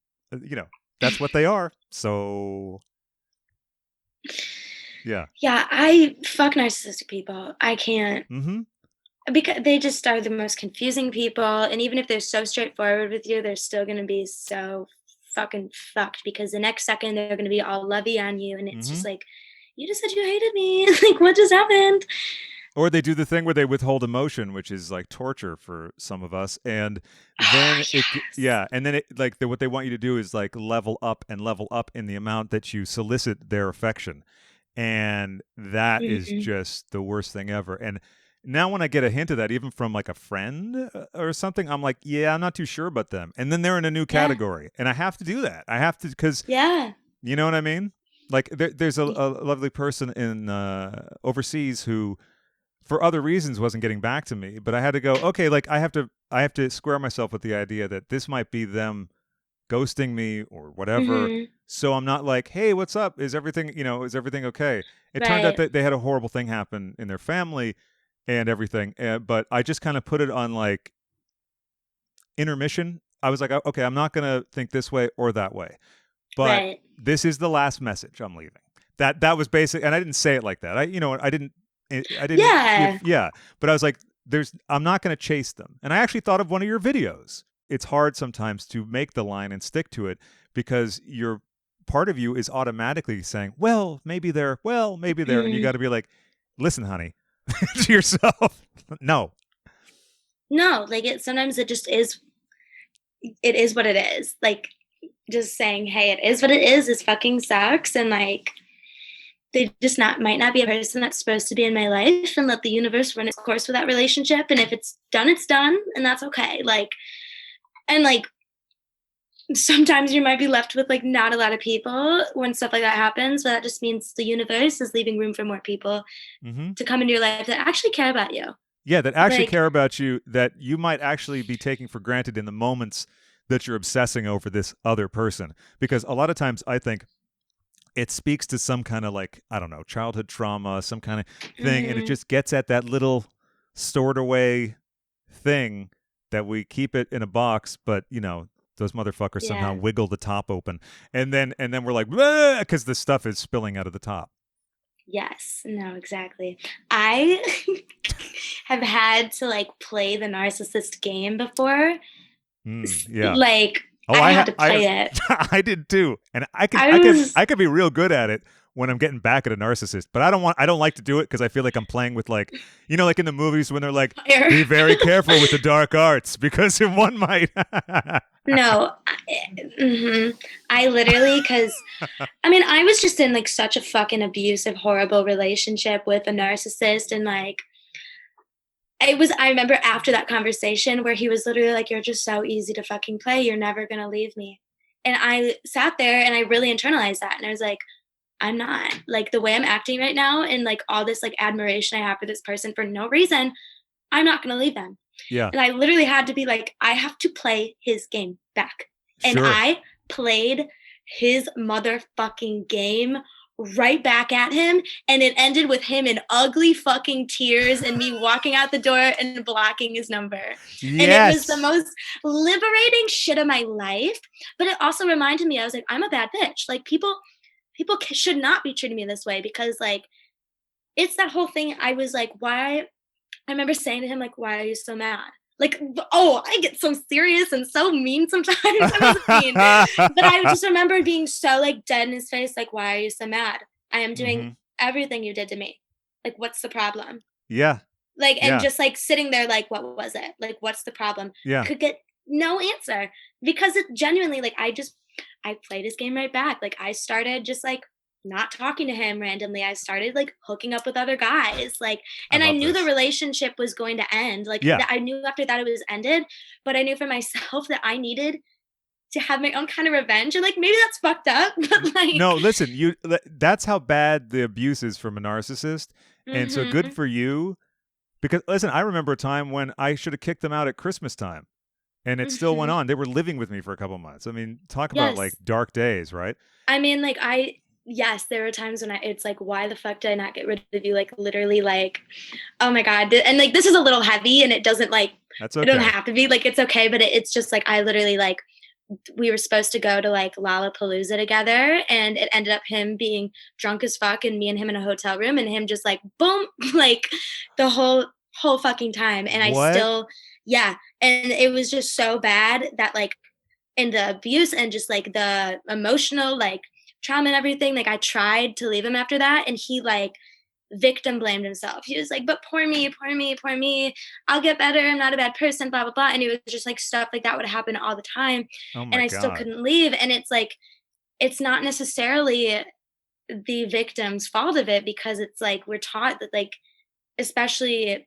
Speaker 2: that's what they are. So, yeah.
Speaker 1: Yeah, I fuck narcissistic people. I can't
Speaker 2: Mm-hmm.
Speaker 1: because they just are the most confusing people. And even if they're so straightforward with you, they're still going to be so fucking fucked because the next second they're going to be all lovey on you. And it's
Speaker 2: Mm-hmm.
Speaker 1: just like, you just said you hated me. Like, what just happened?
Speaker 2: Or they do the thing where they withhold emotion, which is like torture for some of us, and
Speaker 1: Ah,
Speaker 2: then
Speaker 1: yes.
Speaker 2: yeah, and then what they want you to do is like level up and level up in the amount that you solicit their affection, and that is
Speaker 1: Mhm.
Speaker 2: just the worst thing ever. And now when I get a hint of that, even from like a friend or something, I'm like, yeah, I'm not too sure about them, and then they're in a new
Speaker 1: Yeah.
Speaker 2: category, and I have to do that. I have to because
Speaker 1: Yeah.
Speaker 2: you know what I mean. Like there's a lovely person in overseas who for other reasons wasn't getting back to me, but I had to go, okay, like I have to square myself with the idea that this might be them ghosting me or whatever.
Speaker 1: Hmm.
Speaker 2: So I'm not like, hey, what's up? Is everything okay? It turned out
Speaker 1: Right.
Speaker 2: that they had a horrible thing happen in their family and everything, but I just kind of put it on like intermission. I was like, okay, I'm not gonna think this way or that way, but
Speaker 1: Right.
Speaker 2: this is the last message. I'm leaving. That was basic, and I didn't say it like that. I didn't give
Speaker 1: Yeah.
Speaker 2: yeah, but I was like, I'm not going to chase them. And I actually thought of one of your videos. It's hard sometimes to make the line and stick to it because your part of you is automatically saying, well, maybe they're, and you
Speaker 1: Hmm.
Speaker 2: got to be like, listen, honey, to yourself, no.
Speaker 1: No, like it sometimes it is what it is. Like just saying, hey, it is what it is fucking sucks. And like they just not might not be a person that's supposed to be in my life and let the universe run its course with that relationship. And if it's done, and that's okay. Like and like sometimes you might be left with like not a lot of people when stuff like that happens, but that just means the universe is leaving room for more people
Speaker 2: Hmm.
Speaker 1: to come into your life that actually care about you.
Speaker 2: Yeah, that actually
Speaker 1: Like,
Speaker 2: care about you, that you might actually be taking for granted in the moments that you're obsessing over this other person. Because a lot of times I think it speaks to some kind of like, I don't know, childhood trauma, some kind of thing, and it
Speaker 1: mhm,
Speaker 2: just gets at that little stored away thing that we keep it in a box, but those motherfuckers somehow
Speaker 1: yeah.
Speaker 2: wiggle the top open, and then we're like, because the stuff is spilling out of the top.
Speaker 1: Yes, no, exactly. I have had to like play the narcissist game before.
Speaker 2: Yeah.
Speaker 1: Like
Speaker 2: Oh,
Speaker 1: I
Speaker 2: I
Speaker 1: had
Speaker 2: ha-
Speaker 1: to
Speaker 2: I
Speaker 1: play it.
Speaker 2: I did too, and I can
Speaker 1: I
Speaker 2: I can
Speaker 1: was
Speaker 2: I can be real good at it when I'm getting back at a narcissist, but I don't like to do it because I feel like I'm playing with like like in the movies when they're like,
Speaker 1: fire.
Speaker 2: be very careful with the dark arts because one might.
Speaker 1: No, I literally because I mean I was just in like such a fucking abusive, horrible relationship with a narcissist, and like it was. I remember after that conversation where he was literally like, "You're just so easy to fucking play. You're never gonna leave me," and I sat there and I really internalized that, and I was like, "I'm not like the way I'm acting right now, and like all this like admiration I have for this person for no reason. I'm not going to leave them.
Speaker 2: Yeah.
Speaker 1: And I literally had to be like, I have to play his game back. And
Speaker 2: Sure.
Speaker 1: I played his motherfucking game right back at him. And it ended with him in ugly fucking tears and me walking out the door and blocking his number. And it was the
Speaker 2: Yes.
Speaker 1: most liberating shit of my life. But it also reminded me, I was like, I'm a bad bitch. Like people should not be treating me this way, because like it's that whole thing. I was like, why? I remember saying to him, like, why are you so mad? Like, oh, I get so serious and so mean sometimes. I wasn't mean. But I just remember being so like dead in his face, like, why are you so mad? I am doing everything you did to me. Like, what's the problem?
Speaker 2: Yeah.
Speaker 1: Like, and
Speaker 2: Yeah.
Speaker 1: just like sitting there, like, what was it? Like, what's the problem?
Speaker 2: Yeah.
Speaker 1: Could get no answer, because it genuinely, like, I played his game right back. Like, I started just like not talking to him randomly. I started like hooking up with other guys. Like,
Speaker 2: I
Speaker 1: and I
Speaker 2: love
Speaker 1: knew the
Speaker 2: this.
Speaker 1: relationship was going to end. Like,
Speaker 2: Yeah.
Speaker 1: I knew after that it was ended, but I knew for myself that I needed to have my own kind of revenge. And like, maybe that's fucked up, but like,
Speaker 2: No, listen, that's how bad the abuse is from a narcissist. And so good
Speaker 1: mm-hmm.
Speaker 2: for you. Because listen, I remember a time when I should have kicked them out at Christmas time, and it still went
Speaker 1: Mm-hmm.
Speaker 2: on. They were living with me for a couple months. I mean, talk about like
Speaker 1: Yes.
Speaker 2: dark days, right?
Speaker 1: I mean, like, yes, there were times when it's like, why the fuck did I not get rid of you? Like, literally, like, oh my God. And like, this is a little heavy, and it doesn't like,
Speaker 2: That's
Speaker 1: it doesn't
Speaker 2: okay.
Speaker 1: have to be like, it's okay. But it's just like, I literally like, we were supposed to go to like Lollapalooza together, and it ended up him being drunk as fuck and me and him in a hotel room, and him just like, boom, like the whole fucking time. And I
Speaker 2: What?
Speaker 1: still, yeah. And it was just so bad that like, and the abuse and just like the emotional like trauma and everything, like I tried to leave him after that, and he like victim blamed himself. He was like, but poor me, poor me, poor me, I'll get better, I'm not a bad person, blah blah blah. And it was just like stuff like that would happen all the time,
Speaker 2: Oh
Speaker 1: and
Speaker 2: my
Speaker 1: I still
Speaker 2: God.
Speaker 1: couldn't leave. And it's like, it's not necessarily the victim's fault of it, because it's like we're taught that, like, especially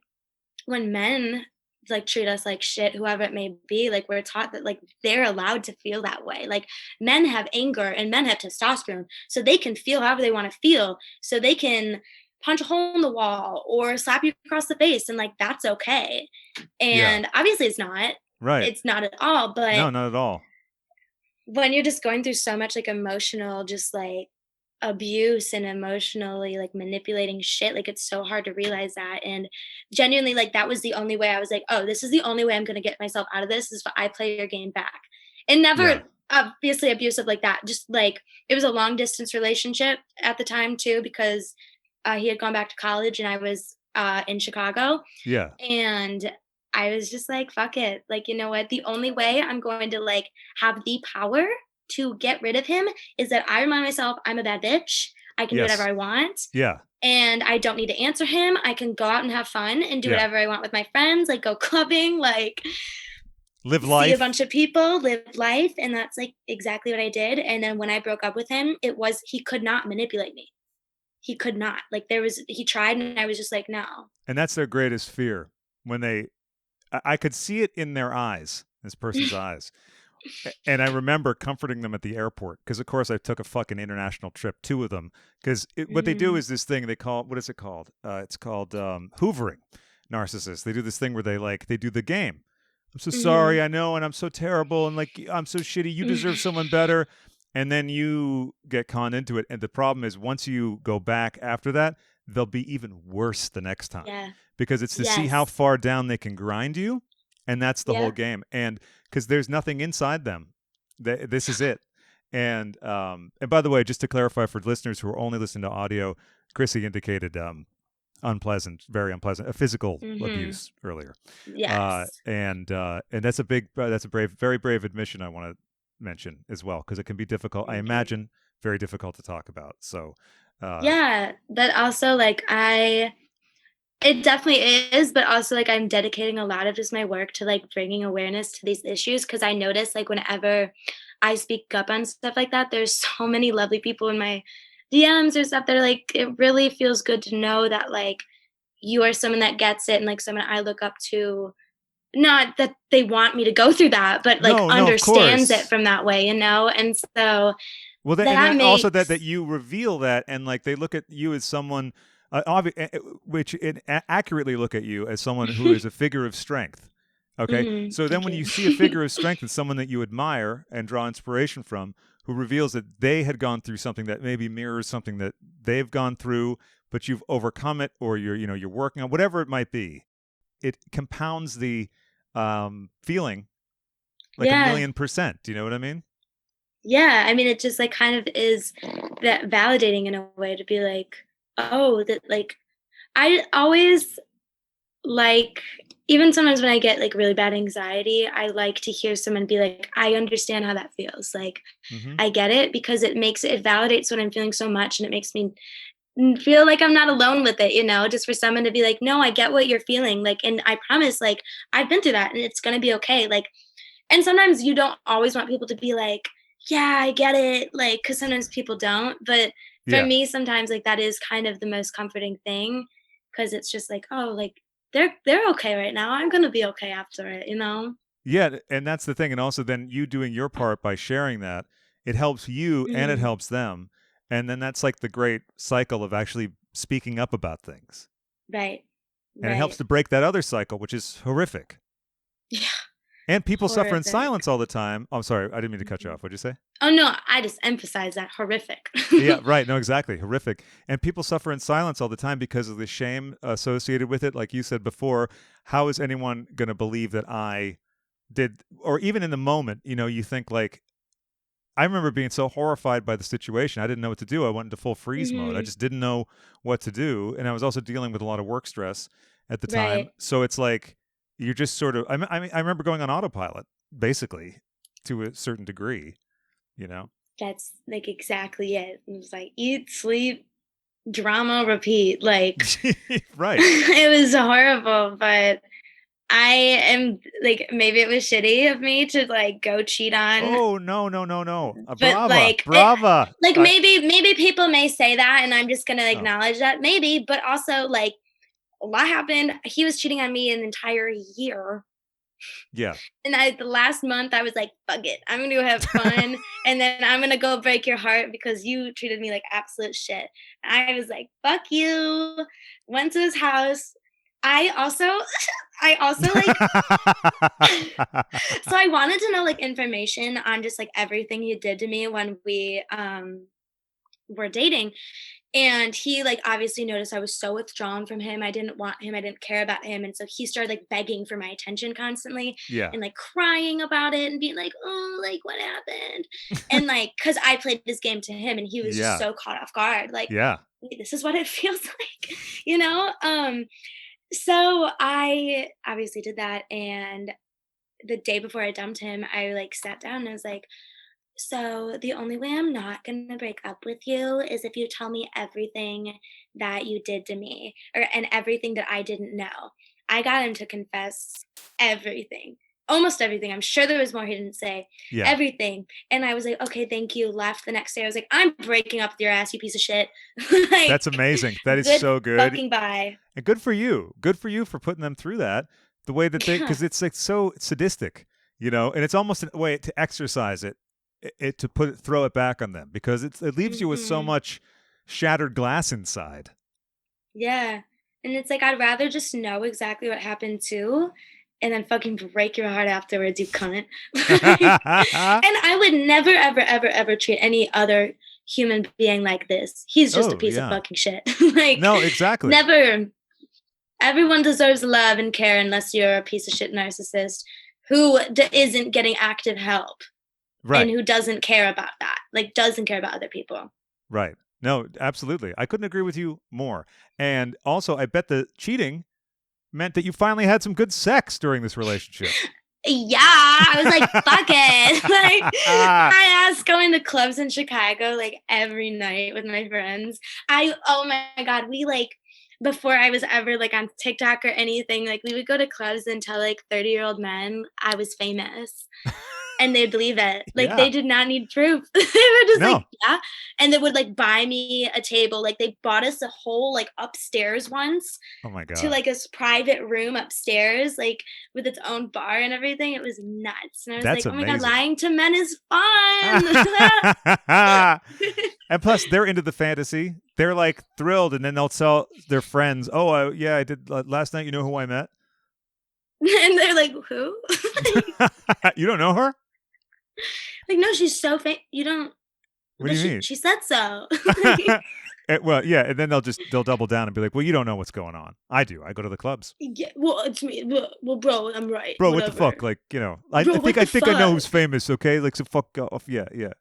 Speaker 1: when men like treat us like shit, whoever it may be, like we're taught that like they're allowed to feel that way. Like, men have anger and men have testosterone, so they can feel however they want to feel. So they can punch a hole in the wall or slap you across the face, and like that's okay.
Speaker 2: Yeah.
Speaker 1: And obviously
Speaker 2: Right.
Speaker 1: it's not at all. But
Speaker 2: No, not at all.
Speaker 1: when you're just going through so much like emotional, just like abuse and emotionally like manipulating shit, like it's so hard to realize that. And genuinely, like that was the only way. I was like, oh, this is the only way I'm gonna get myself out of this, is if I play your game back. And
Speaker 2: Yeah.
Speaker 1: never obviously abusive like that, just like it was a long distance relationship at the time too, because he had gone back to college and I was in Chicago.
Speaker 2: Yeah.
Speaker 1: And I was just like, fuck it. Like, you know what? The only way I'm going to like have the power to get rid of him is that I remind myself I'm a bad bitch. I can do whatever
Speaker 2: Yes.
Speaker 1: I want.
Speaker 2: Yeah.
Speaker 1: And I don't need to answer him. I can go out and have fun and do
Speaker 2: Yeah.
Speaker 1: whatever I want with my friends, like go clubbing, like
Speaker 2: Live
Speaker 1: see a
Speaker 2: life.
Speaker 1: bunch of people, live life. And that's like exactly what I did. And then when I broke up with him, it was, he could not manipulate me. He could not. Like he tried, and I was just like, no.
Speaker 2: And that's their greatest fear. When I could see it in their eyes, this person's eyes. And I remember comforting them at the airport because, of course, I took a fucking international trip, two of them. Because what they do
Speaker 1: Mm-hmm.
Speaker 2: is this thing they call, what is it called? It's called hoovering narcissists. They do this thing where they do the game. I'm so
Speaker 1: Mm-hmm.
Speaker 2: sorry, I know, and I'm so terrible, and like I'm so shitty. You deserve someone better, and then you get conned into it. And the problem is, once you go back after that, they'll be even worse the next time
Speaker 1: Yeah.
Speaker 2: because it's to see how
Speaker 1: Yes.
Speaker 2: far down they can grind you, and that's the whole
Speaker 1: Yep.
Speaker 2: game. And because there's nothing inside them, this is it. And by the way, just to clarify for listeners who are only listening to audio, Chrissy indicated unpleasant, very unpleasant, a physical
Speaker 1: Mhm.
Speaker 2: abuse earlier,
Speaker 1: Yes.
Speaker 2: and that's that's a brave, very brave admission I want to mention as well because it can be difficult. I
Speaker 1: Thank you.
Speaker 2: imagine very difficult to talk about. So, uh,
Speaker 1: Yeah, but also, like, it definitely is, but also, like, I'm dedicating a lot of just my work to, like, bringing awareness to these issues, because I notice, like, whenever I speak up on stuff like that, there's so many lovely people in my DMs or stuff that are like, it really feels good to know that, like, you are someone that gets it and, like, someone I look up to. Not that they want me to go through that, but, like,
Speaker 2: no, no, of
Speaker 1: understands it
Speaker 2: course.
Speaker 1: from that way, you know? And so
Speaker 2: Well, and
Speaker 1: that
Speaker 2: then also that
Speaker 1: makes.
Speaker 2: you reveal that, and like they look at you as someone which accurately look at you as someone who is a figure of strength. Okay, so then
Speaker 1: Thank
Speaker 2: when you
Speaker 1: you.
Speaker 2: see a figure of strength and someone that you admire and draw inspiration from, who reveals that they had gone through something that maybe mirrors something that they've gone through, but you've overcome it, or you're working on whatever it might be, it compounds the feeling like a
Speaker 1: Yeah.
Speaker 2: 1,000,000%. Do you know what I mean?
Speaker 1: Yeah. I mean, it just like kind of is that validating in a way to be like, oh, that like I always like even sometimes when I get like really bad anxiety, I like to hear someone be like, I understand how that feels. Like
Speaker 2: Mm-hmm.
Speaker 1: I get it because it validates what I'm feeling so much and it makes me feel like I'm not alone with it, just for someone to be like, no, I get what you're feeling. Like, and I promise, like, I've been through that and it's gonna be okay. Like, and sometimes you don't always want people to be like, yeah, I get it. Like, cause sometimes people don't. But for
Speaker 2: Yeah.
Speaker 1: me, sometimes like that is kind of the most comforting thing. Cause it's just like, oh, like they're okay right now. I'm gonna be okay after it.
Speaker 2: Yeah, and that's the thing. And also then you doing your part by sharing that, it helps you and it
Speaker 1: Mhm.
Speaker 2: helps them. And then that's like the great cycle of actually speaking up about things.
Speaker 1: Right.
Speaker 2: And it helps
Speaker 1: Right.
Speaker 2: to break that other cycle, which is horrific.
Speaker 1: Yeah.
Speaker 2: And people suffer in
Speaker 1: Horrific.
Speaker 2: silence all the time. I'm sorry, I didn't mean to cut you
Speaker 1: Mhm.
Speaker 2: off. What'd you say?
Speaker 1: Oh no, I just emphasize that horrific.
Speaker 2: Yeah, right. No, exactly. Horrific. And people suffer in silence all the time because of the shame associated with it. Like you said before, how is anyone going to believe that I did, or even in the moment, you think like, I remember being so horrified by the situation. I didn't know what to do. I went into full freeze mode. I
Speaker 1: Mhm.
Speaker 2: just didn't know what to do. And I was also dealing with a lot of work stress at the time.
Speaker 1: Right.
Speaker 2: So it's like, you're just sort of, I remember going on autopilot, basically, to a certain degree, you know?
Speaker 1: That's, like, exactly it. It was like, eat, sleep, drama, repeat, like,
Speaker 2: Right.
Speaker 1: it was horrible, but I am like, maybe it was shitty of me to, like, go cheat on,
Speaker 2: Oh, no, no, no, no.
Speaker 1: but,
Speaker 2: Brava.
Speaker 1: like,
Speaker 2: Brava.
Speaker 1: maybe people may say that, and I'm just gonna
Speaker 2: Oh,
Speaker 1: acknowledge that, maybe, but also, like, a lot happened. He was cheating on me an entire year.
Speaker 2: yeah.
Speaker 1: And the last month I was like, fuck it. I'm gonna go have fun. And then I'm gonna go break your heart because you treated me like absolute shit. I was like, fuck you. Went to his house. I also I also like so I wanted to know like information on just like everything he did to me when we were dating. And he, like, obviously noticed I was so withdrawn from him. I didn't want him. I didn't care about him. And so he started like begging for my attention constantly
Speaker 2: Yeah.
Speaker 1: and like crying about it and being like, oh, like what happened? And like, cause I played this game to him and he was just
Speaker 2: Yeah.
Speaker 1: so caught off guard. Like,
Speaker 2: Yeah.
Speaker 1: wait, this is what it feels like, you know? So I obviously did that. And the day before I dumped him, I like sat down and I was like, so the only way I'm not gonna break up with you is if you tell me everything that you did to me or and everything that I didn't know. I got him to confess everything. Almost everything. I'm sure there was more he didn't say.
Speaker 2: Yeah.
Speaker 1: Everything. And I was like, okay, thank you. Left the next day. I was like, I'm breaking up with your ass, you piece of shit.
Speaker 2: That's
Speaker 1: Like,
Speaker 2: amazing. That is
Speaker 1: good
Speaker 2: so good.
Speaker 1: fucking bye.
Speaker 2: And good for you. Good for you for putting them through that the way that they,
Speaker 1: Yeah.
Speaker 2: because it's like so sadistic, and it's almost a way to exercise it to throw it back on them because it leaves you with so
Speaker 1: Hmm.
Speaker 2: much shattered glass inside.
Speaker 1: Yeah. And it's like I'd rather just know exactly what happened too and then fucking break your heart afterwards, you cunt. Like, and I would never, ever, ever, ever treat any other human being like this. He's just a
Speaker 2: Oh,
Speaker 1: piece of
Speaker 2: yeah.
Speaker 1: fucking shit. Like,
Speaker 2: No, exactly.
Speaker 1: never. Everyone deserves love and care unless you're a piece of shit narcissist who isn't getting active help and
Speaker 2: Right.
Speaker 1: who doesn't care about that, like, doesn't care about other people.
Speaker 2: Right. No, absolutely. I couldn't agree with you more. And also, I bet the cheating meant that you finally had some good sex during this relationship.
Speaker 1: Yeah, I was like, "Fuck it." Like, I asked going to clubs in Chicago, like, every night with my friends. Oh my god, we, like before I was ever, like, on TikTok or anything, like, we would go to clubs and tell, like, 30-year-old men I was famous. and they'd believe it. Like
Speaker 2: Yeah.
Speaker 1: they did not need proof. They were just
Speaker 2: No.
Speaker 1: like, yeah. And they would like buy me a table. Like they bought us a whole like upstairs once
Speaker 2: Oh my
Speaker 1: to
Speaker 2: God.
Speaker 1: like a private room upstairs, like with its own bar and everything. It was nuts. And I was
Speaker 2: That's
Speaker 1: like, oh my God,
Speaker 2: amazing.
Speaker 1: lying to men is fun.
Speaker 2: And plus, they're into the fantasy. They're like thrilled, and then they'll tell their friends, "Oh, yeah, I did last night. You know who I met?
Speaker 1: And they're like, who?
Speaker 2: You don't know her?
Speaker 1: Like, no, she's so famous. You don't,
Speaker 2: What do
Speaker 1: but
Speaker 2: you
Speaker 1: she
Speaker 2: mean?"
Speaker 1: she said so.
Speaker 2: Well, yeah, and then they'll double down and be like, "Well, you don't know what's going on. I do. I go to the clubs,
Speaker 1: Yeah, well, it's me. Well, bro, I'm right.
Speaker 2: bro. What the fuck?
Speaker 1: Whatever.
Speaker 2: Like, I
Speaker 1: Bro, what the
Speaker 2: think I know
Speaker 1: fuck?
Speaker 2: who's famous. Okay, like, so fuck off. Yeah, yeah."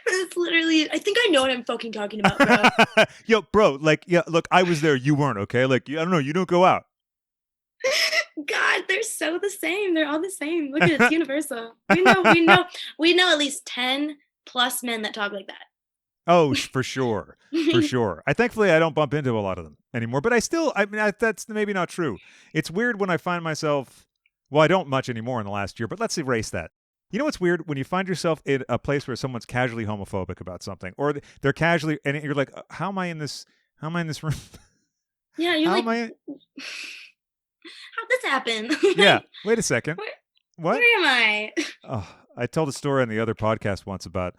Speaker 1: It's literally, I think I know what I'm fucking talking about, bro.
Speaker 2: Yo, bro, like, yeah, look, I was there. You weren't. Okay, like, I don't know. You don't go out.
Speaker 1: God, they're so the same. They're all the same. Look at it, it's universal. We know at least 10 plus men that talk like that.
Speaker 2: Oh, for sure, for sure. Thankfully I don't bump into a lot of them anymore, but I mean, that's maybe not true. It's weird when I find myself. Well, I don't much anymore in the last year, but let's erase that. You know what's weird when you find yourself in a place where someone's casually homophobic about something, or they're casually, and you're like, how am I in this? How am I in this room?
Speaker 1: Yeah, you're
Speaker 2: How
Speaker 1: like,
Speaker 2: am I?
Speaker 1: how'd this happen?
Speaker 2: Yeah.
Speaker 1: Like,
Speaker 2: Wait a second.
Speaker 1: where,
Speaker 2: What?
Speaker 1: where am I?
Speaker 2: Oh, I told a story on the other podcast once about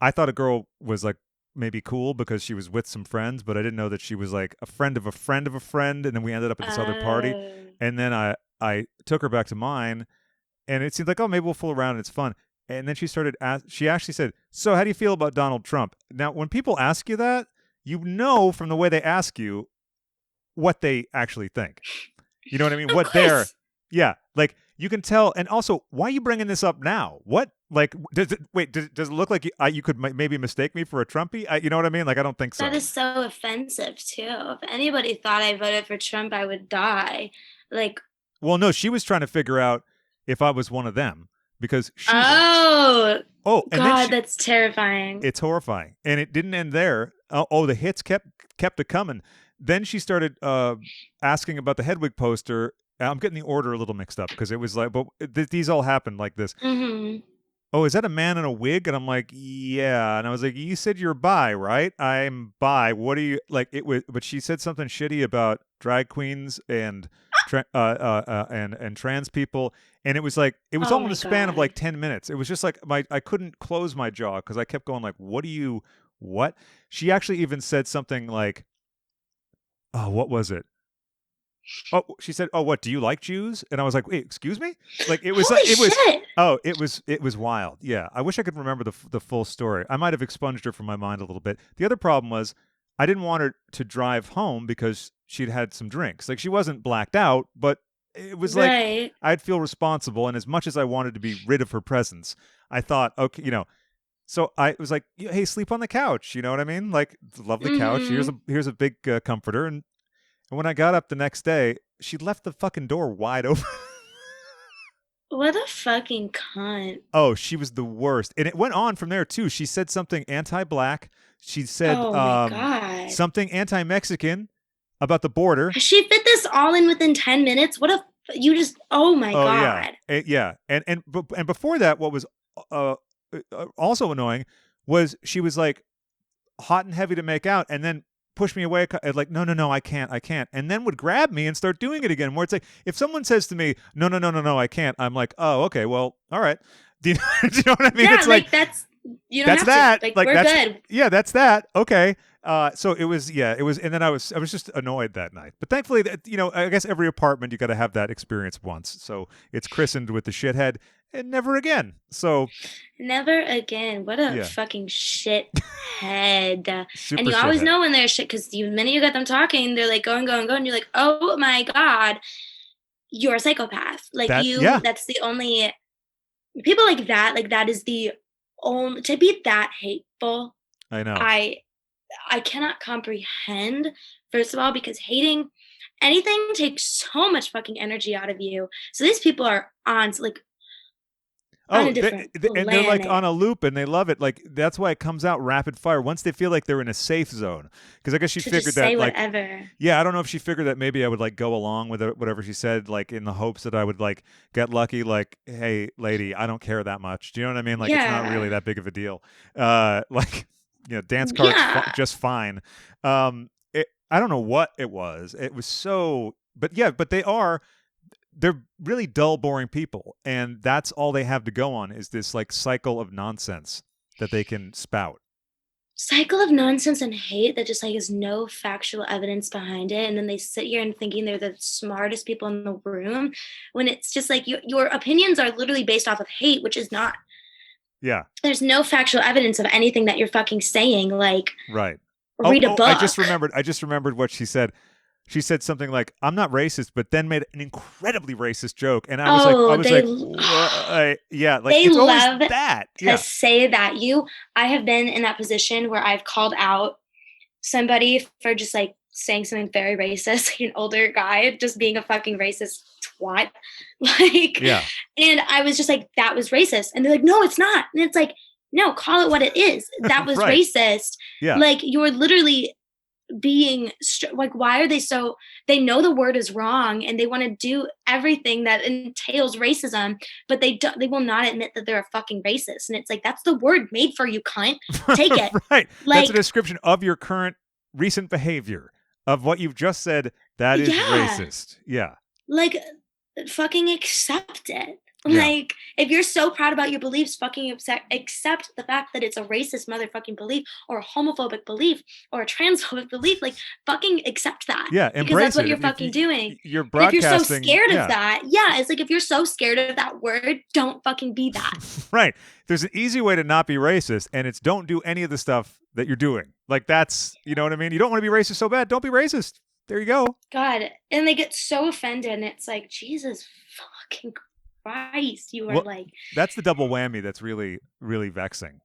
Speaker 2: I thought a girl was like maybe cool because she was with some friends, but I didn't know that she was like a friend of a friend of a friend, and then we ended up at this other party,
Speaker 1: Oh.
Speaker 2: and then I took her back to mine, and it seemed like, oh, maybe we'll fool around and it's fun. And then she actually said, "So, how do you feel about Donald Trump?" Now, when people ask you that, you know from the way they ask you what they actually think. You know what I mean?
Speaker 1: Of
Speaker 2: What they're,
Speaker 1: course.
Speaker 2: yeah, like you can tell. And also, why are you bringing this up now? What, like, does it look like you could maybe mistake me for a Trumpy? You know what I mean? Like, I don't think
Speaker 1: That
Speaker 2: so.
Speaker 1: is so offensive too. If anybody thought I voted for Trump, I would die. Like,
Speaker 2: Well, no, she was trying to figure out if I was one of them because she was.
Speaker 1: oh
Speaker 2: Oh, and then
Speaker 1: God, that's terrifying.
Speaker 2: it's horrifying. And it didn't end there. The hits kept it coming. Then she started asking about the Hedwig poster. I'm getting the order a little mixed up because it was like, but these all happened like this.
Speaker 1: Mm-hmm.
Speaker 2: Oh, is that a man in a wig? And I'm like, yeah. And I was like, you said you're bi, right? I'm bi. What are you like? It was, but she said something shitty about drag queens and and trans people, and it was like it was
Speaker 1: Oh
Speaker 2: all in
Speaker 1: my
Speaker 2: a span of
Speaker 1: God.
Speaker 2: like 10 minutes. It was just like I couldn't close my jaw because I kept going like, what do you what? She actually even said something like, oh, what was it? Oh, she said, "Oh, what do you like Jews?" And I was like, "Wait, excuse me?" Like
Speaker 1: Holy
Speaker 2: it was
Speaker 1: shit.
Speaker 2: oh, it was wild. Yeah, I wish I could remember the full story. I might have expunged her from my mind a little bit. The other problem was I didn't want her to drive home because she'd had some drinks. Like she wasn't blacked out, but it was like
Speaker 1: Right.
Speaker 2: I'd feel responsible. And as much as I wanted to be rid of her presence, I thought, okay, So I was like, "Hey, sleep on the couch." You know what I mean? Like, it's a lovely couch.
Speaker 1: Mm-hmm.
Speaker 2: Here's a big comforter, and when I got up the next day, she left the fucking door wide open.
Speaker 1: What a fucking cunt.
Speaker 2: Oh, she was the worst. And it went on from there too. She said something anti-black. She said
Speaker 1: Oh my God.
Speaker 2: something anti-Mexican about the border.
Speaker 1: She fit this all in within 10 minutes. What a, you just, oh my
Speaker 2: Oh yeah.
Speaker 1: God.
Speaker 2: Yeah. And before that what was uh, also annoying was she was like hot and heavy to make out and then push me away like no I can't and then would grab me and start doing it again where it's like if someone says to me no I can't, I'm like, oh, okay, well, all right. Do you know what I mean?
Speaker 1: Yeah,
Speaker 2: It's like
Speaker 1: like that's, you don't
Speaker 2: that's
Speaker 1: have
Speaker 2: that,
Speaker 1: to. Like,
Speaker 2: like
Speaker 1: we're
Speaker 2: that's
Speaker 1: good.
Speaker 2: yeah, that's that, okay. So it was, yeah, it was, and then I was just annoyed that night, but thankfully that, I guess every apartment you got to have that experience once, so it's christened with the shithead and never again. So
Speaker 1: Never again. What a
Speaker 2: yeah,
Speaker 1: fucking shit head. And
Speaker 2: super
Speaker 1: you always
Speaker 2: shithead.
Speaker 1: know when they're shit because the minute you get them talking, they're like going, going, going. You're like, oh my God, you're a psychopath. Like
Speaker 2: That, yeah,
Speaker 1: that's the only people like that is the only to be that hateful.
Speaker 2: I know.
Speaker 1: I I cannot comprehend, first of all, because hating anything takes so much fucking energy out of you. So these people are on like on a
Speaker 2: Oh,
Speaker 1: different
Speaker 2: and they're like on
Speaker 1: planet.
Speaker 2: a loop and they love it. Like that's why it comes out rapid fire once they feel like they're in a safe zone. Because I guess she
Speaker 1: To just
Speaker 2: figured
Speaker 1: say
Speaker 2: that like,
Speaker 1: whatever.
Speaker 2: yeah, I don't know if she figured that maybe I would like go along with it, whatever she said, like in the hopes that I would like get lucky. Like, hey, lady, I don't care that much. Do you know what I mean? Like it's not really
Speaker 1: Yeah.
Speaker 2: that big of a deal. Like dance cards
Speaker 1: Yeah.
Speaker 2: just fine. I don't know what it was. It was so, but yeah, but they're really dull, boring people, and that's all they have to go on is this like cycle of nonsense that they can spout.
Speaker 1: Cycle of nonsense and hate that just like has no factual evidence behind it. And then they sit here and thinking they're the smartest people in the room when it's just like your opinions are literally based off of hate, which is not.
Speaker 2: Yeah,
Speaker 1: There's no factual evidence of anything that you're fucking saying. Like,
Speaker 2: right.
Speaker 1: read a
Speaker 2: I just
Speaker 1: book.
Speaker 2: remembered. I just remembered what she said. She said something like, "I'm not racist," but then made an incredibly racist joke, and I
Speaker 1: Oh,
Speaker 2: was like, yeah, like
Speaker 1: they
Speaker 2: it's always
Speaker 1: love
Speaker 2: that.
Speaker 1: to
Speaker 2: Yeah,
Speaker 1: say that. I have been in that position where I've called out somebody for just like saying something very racist, like an older guy just being a fucking racist twat. Like,
Speaker 2: yeah,
Speaker 1: and I was just like, that was racist. And they're like, no, it's not. And it's like, no, call it what it is. That was
Speaker 2: right.
Speaker 1: racist.
Speaker 2: Yeah,
Speaker 1: Like, you're literally being like, why are they so, they know the word is wrong and they want to do everything that entails racism, but they will not admit that they're a fucking racist. And it's like, that's the word made for you, cunt. Take it.
Speaker 2: right. That's a
Speaker 1: Like,
Speaker 2: description of your current recent behavior of what you've just said. That is
Speaker 1: yeah.
Speaker 2: racist. Yeah,
Speaker 1: Like, fucking accept it.
Speaker 2: yeah.
Speaker 1: Like, if you're so proud about your beliefs, fucking accept the fact that it's a racist motherfucking belief or a homophobic belief or a transphobic belief. Like, fucking accept that
Speaker 2: Yeah,
Speaker 1: because that's
Speaker 2: embrace
Speaker 1: what
Speaker 2: it.
Speaker 1: you're fucking doing.
Speaker 2: You're
Speaker 1: And if you're so
Speaker 2: broadcasting,
Speaker 1: scared of
Speaker 2: yeah,
Speaker 1: that, yeah, it's like if you're so scared of that word, don't fucking be that.
Speaker 2: right. There's an easy way to not be racist, and it's don't do any of the stuff that you're doing. Like that's, you know what I mean? You don't want to be racist so bad. Don't be racist. There you go.
Speaker 1: God. And they get so offended. And it's like, Jesus fucking Christ, you are
Speaker 2: Well,
Speaker 1: like,
Speaker 2: that's the double whammy that's really, really vexing.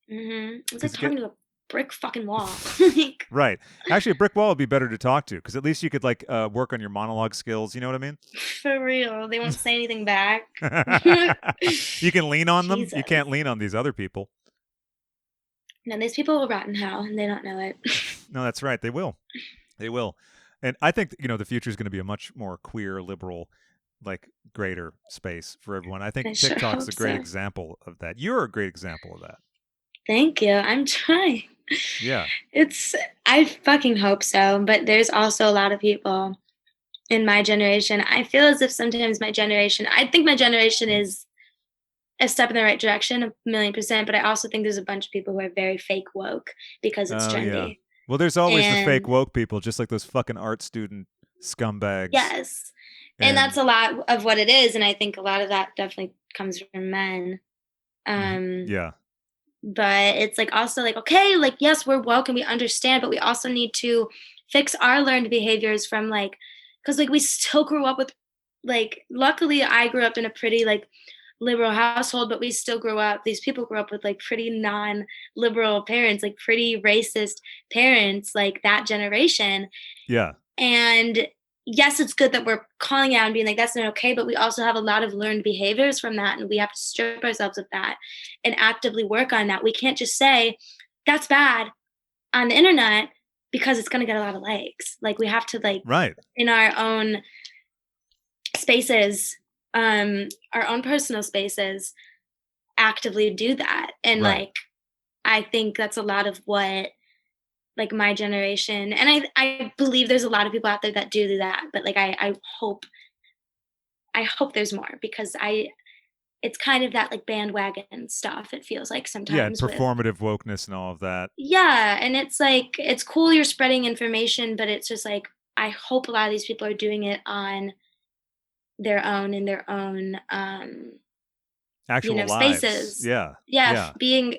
Speaker 1: it's like
Speaker 2: Because get
Speaker 1: talking to a brick fucking wall. Like,
Speaker 2: right. Actually, a brick wall would be better to talk to because at least you could like work on your monologue skills. You know what I mean?
Speaker 1: for real. They won't say anything back.
Speaker 2: You can lean on them. You can't
Speaker 1: Jesus.
Speaker 2: lean on these other people.
Speaker 1: No, these people will rot in hell and they don't know it.
Speaker 2: No, that's right. They will. They will. And I think the future is going to be a much more queer, liberal, like greater space for everyone. I think
Speaker 1: I sure
Speaker 2: TikTok's a
Speaker 1: hope
Speaker 2: great
Speaker 1: so.
Speaker 2: example of that. You're a great example of that.
Speaker 1: Thank you. I'm trying.
Speaker 2: Yeah.
Speaker 1: It's, I fucking hope so. But there's also a lot of people in my generation. I feel as if sometimes I think my generation is a step in the right direction, a million percent. But I also think there's a bunch of people who are very fake woke because it's
Speaker 2: Oh yeah.
Speaker 1: trendy.
Speaker 2: Well, there's always the fake
Speaker 1: And
Speaker 2: woke people, just like those fucking art student scumbags.
Speaker 1: yes, and that's
Speaker 2: And
Speaker 1: a lot of what it is. And I think a lot of that definitely comes from men. Um,
Speaker 2: yeah,
Speaker 1: but it's like also like, okay, like, yes, we're woke and we understand, but we also need to fix our learned behaviors from like, because like we still grew up with, like, luckily I grew up in a pretty like liberal household, but we still grew up, these people grew up with like pretty non-liberal parents, like pretty racist parents, like that generation.
Speaker 2: yeah,
Speaker 1: And yes, it's good that we're calling out and being like, that's not okay. But we also have a lot of learned behaviors from that. And we have to strip ourselves of that and actively work on that. We can't just say, that's bad on the internet because it's going to get a lot of likes. Like, we have to, like,
Speaker 2: right.
Speaker 1: in our own spaces, our own personal spaces, actively do that. And,
Speaker 2: Right.
Speaker 1: like, I think that's a lot of what, like, my generation, and I believe there's a lot of people out there that do that, but like I hope there's more because I it's kind of that like bandwagon stuff, it feels like
Speaker 2: Yeah,
Speaker 1: sometimes with,
Speaker 2: performative wokeness and all of that.
Speaker 1: yeah, and it's like it's cool you're spreading information, but it's just like I hope a lot of these people are doing it on their own in their own
Speaker 2: Actual lives.
Speaker 1: spaces.
Speaker 2: Yeah.
Speaker 1: Yeah,
Speaker 2: Yeah.
Speaker 1: being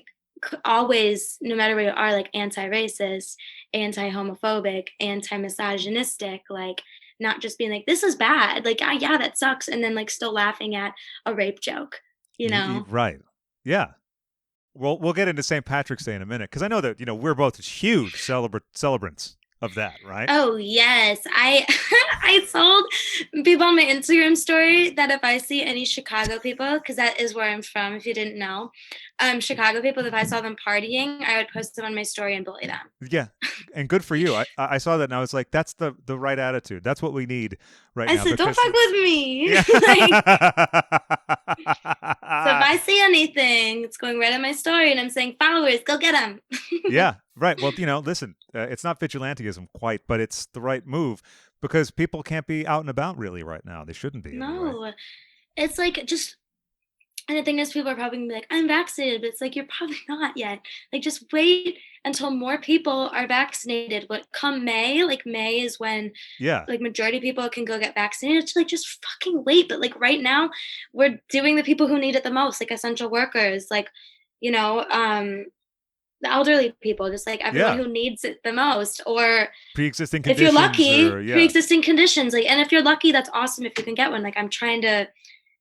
Speaker 1: always, no matter where you are, like anti-racist, anti-homophobic, anti-misogynistic, like not just being like, this is bad, like, ah, yeah, that sucks, and then like still laughing at a rape joke, you know?
Speaker 2: Right. Yeah. Well, we'll get into St. Patrick's Day in a minute because I know that we're both huge celebrants of that, right?
Speaker 1: Oh yes, I I told people on my Instagram story that if I see any Chicago people, because that is where I'm from, if you didn't know, Chicago people, if I saw them partying, I would post them on my story and bully them.
Speaker 2: Yeah, and good for you. I saw that and I was like, that's the right attitude. That's what we need right
Speaker 1: I
Speaker 2: now
Speaker 1: said, "Don't
Speaker 2: because
Speaker 1: fuck with me."
Speaker 2: yeah.
Speaker 1: Like, so if I see anything, it's going right on my story, and I'm saying, "Followers, go get them."
Speaker 2: Yeah, right. Well, listen, it's not vigilantism quite, but it's the right move because people can't be out and about really right now. They shouldn't be anyway.
Speaker 1: No, it's like just and the thing is, people are probably gonna be like, I'm vaccinated, but it's like, you're probably not yet. Like, just wait until more people are vaccinated. But come May, like, May is when,
Speaker 2: Yeah.
Speaker 1: like, majority of people can go get vaccinated. To like, just fucking wait. But, like, right now, we're doing the people who need it the most, like essential workers, like, you know, the elderly people, just like everyone
Speaker 2: Yeah.
Speaker 1: who needs it the most. Or
Speaker 2: Pre-existing
Speaker 1: if you're
Speaker 2: conditions or
Speaker 1: lucky,
Speaker 2: yeah.
Speaker 1: pre-existing conditions. Like, and if you're lucky, that's awesome if you can get one. Like, I'm trying to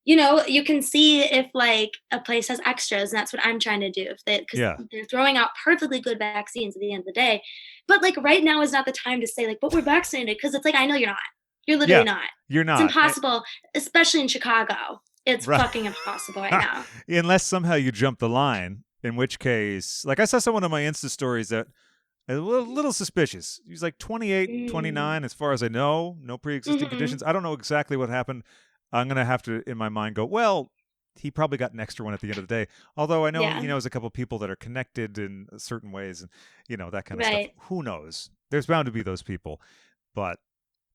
Speaker 1: you can see if like a place has extras, and that's what I'm trying to do. If they because
Speaker 2: Yeah.
Speaker 1: they're throwing out perfectly good vaccines at the end of the day, but like right now is not the time to say like, but we're vaccinated because it's like I know you're not. You're literally
Speaker 2: Yeah.
Speaker 1: not.
Speaker 2: You're
Speaker 1: It's
Speaker 2: not.
Speaker 1: impossible, especially in Chicago. It's
Speaker 2: Right.
Speaker 1: fucking impossible right now.
Speaker 2: Unless somehow you jump the line, in which case, like I saw someone on my Insta stories that a little suspicious. He's like 28,
Speaker 1: Mm.
Speaker 2: 29, as far as I know, no pre-existing
Speaker 1: Mhm.
Speaker 2: conditions. I don't know exactly what happened. I'm going to have to, in my mind, go, well, he probably got an extra one at the end of the day. Although I know he
Speaker 1: Yeah.
Speaker 2: knows a couple people that are connected in certain ways and, that kind of stuff.
Speaker 1: Right.
Speaker 2: Who knows? There's bound to be those people. But,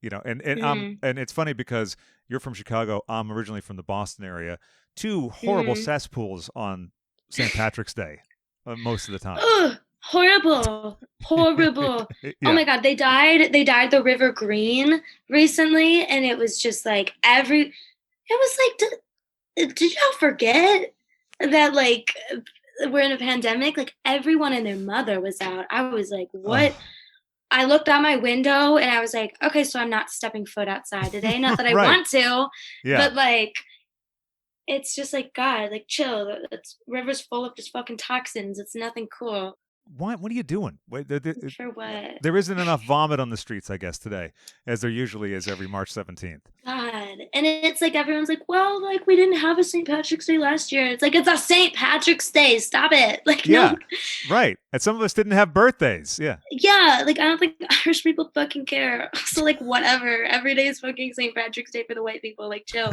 Speaker 1: Mhm.
Speaker 2: and it's funny because you're from Chicago. I'm originally from the Boston area. Two horrible
Speaker 1: Mhm.
Speaker 2: cesspools on St. Patrick's Day most of the time.
Speaker 1: Ugh, horrible, horrible. Oh
Speaker 2: Yeah.
Speaker 1: my god, they dyed the river green recently, and it was just like it was like, did y'all forget that like we're in a pandemic? Like everyone and their mother was out. I was like, what?
Speaker 2: Oh,
Speaker 1: I looked out my window and I was like, okay, so I'm not stepping foot outside today. Not that I
Speaker 2: right.
Speaker 1: want to,
Speaker 2: Yeah.
Speaker 1: but like it's just like God, like chill. It's river's full of just fucking toxins. It's nothing cool.
Speaker 2: What are you doing? Wait,
Speaker 1: For what?
Speaker 2: there isn't enough vomit on the streets, I guess, today, as there usually is every March 17th.
Speaker 1: God. And it's like everyone's like, well, like we didn't have a St. Patrick's Day last year. It's like it's a St. Patrick's Day. Stop it. Like no,
Speaker 2: Yeah, right. And some of us didn't have birthdays. Yeah.
Speaker 1: yeah, like I don't think Irish people fucking care. So like whatever. Every day is fucking St. Patrick's Day for the white people. Like chill.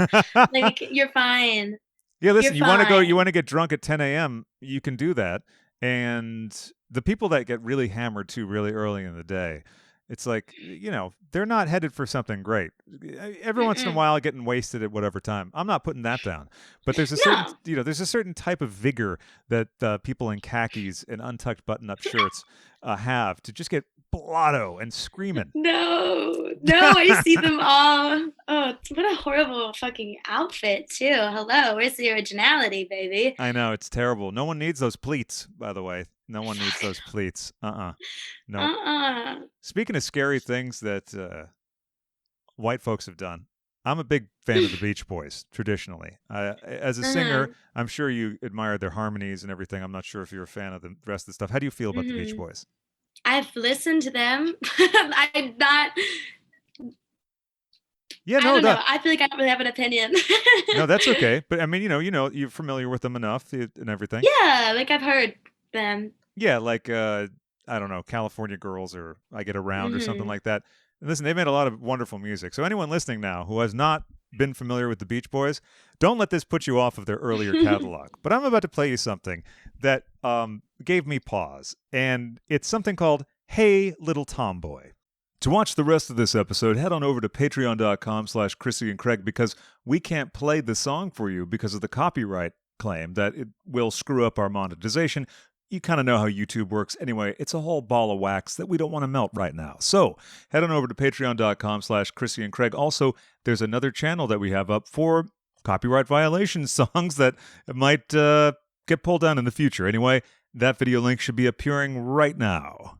Speaker 1: Like you're fine.
Speaker 2: Yeah,
Speaker 1: You're
Speaker 2: listen, you
Speaker 1: fine.
Speaker 2: want to get drunk at 10 a.m., you can do that. And the people that get really hammered too really early in the day, it's like, they're not headed for something great. Every once in a
Speaker 1: Mm-mm.
Speaker 2: while getting wasted at whatever time. I'm not putting that down. But
Speaker 1: No.
Speaker 2: there's a certain type of vigor that people in khakis and untucked button-up shirts have to just get blotto and screaming.
Speaker 1: No, no, I see them all. Oh, what a horrible fucking outfit, too. Hello, where's the originality, baby?
Speaker 2: I know, it's terrible. No one needs those pleats, by the way. No one needs those pleats. Nope.
Speaker 1: Uh-uh.
Speaker 2: Speaking of scary things that white folks have done, I'm a big fan of the Beach Boys, traditionally. As a singer,
Speaker 1: Uh-huh.
Speaker 2: I'm sure you admire their harmonies and everything. I'm not sure if you're a fan of the rest of the stuff. How do you feel about the Beach
Speaker 1: Mhm.
Speaker 2: Boys?
Speaker 1: I've listened to them. I'm not
Speaker 2: Yeah,
Speaker 1: I
Speaker 2: no,
Speaker 1: don't know. I feel like I don't really have an opinion.
Speaker 2: no, that's okay. But I mean, you're familiar with them enough and everything.
Speaker 1: Yeah, like I've heard them.
Speaker 2: Yeah, like I don't know, California Girls or I Get Around or something
Speaker 1: Mhm.
Speaker 2: like that. And listen, they've made a lot of wonderful music. So anyone listening now who has not been familiar with the Beach Boys, don't let this put you off of their earlier catalog. But I'm about to play you something that gave me pause, and it's something called "Hey Little Tomboy." To watch the rest of this episode, head on over to patreon.com/Chrissy and Craig because we can't play the song for you because of the copyright claim that it will screw up our monetization. You kind of know how YouTube works. Anyway, it's a whole ball of wax that we don't want to melt right now. So head on over to patreon.com/Chrissy and Craig. Also, there's another channel that we have up for copyright violation songs that might get pulled down in the future. Anyway, that video link should be appearing right now.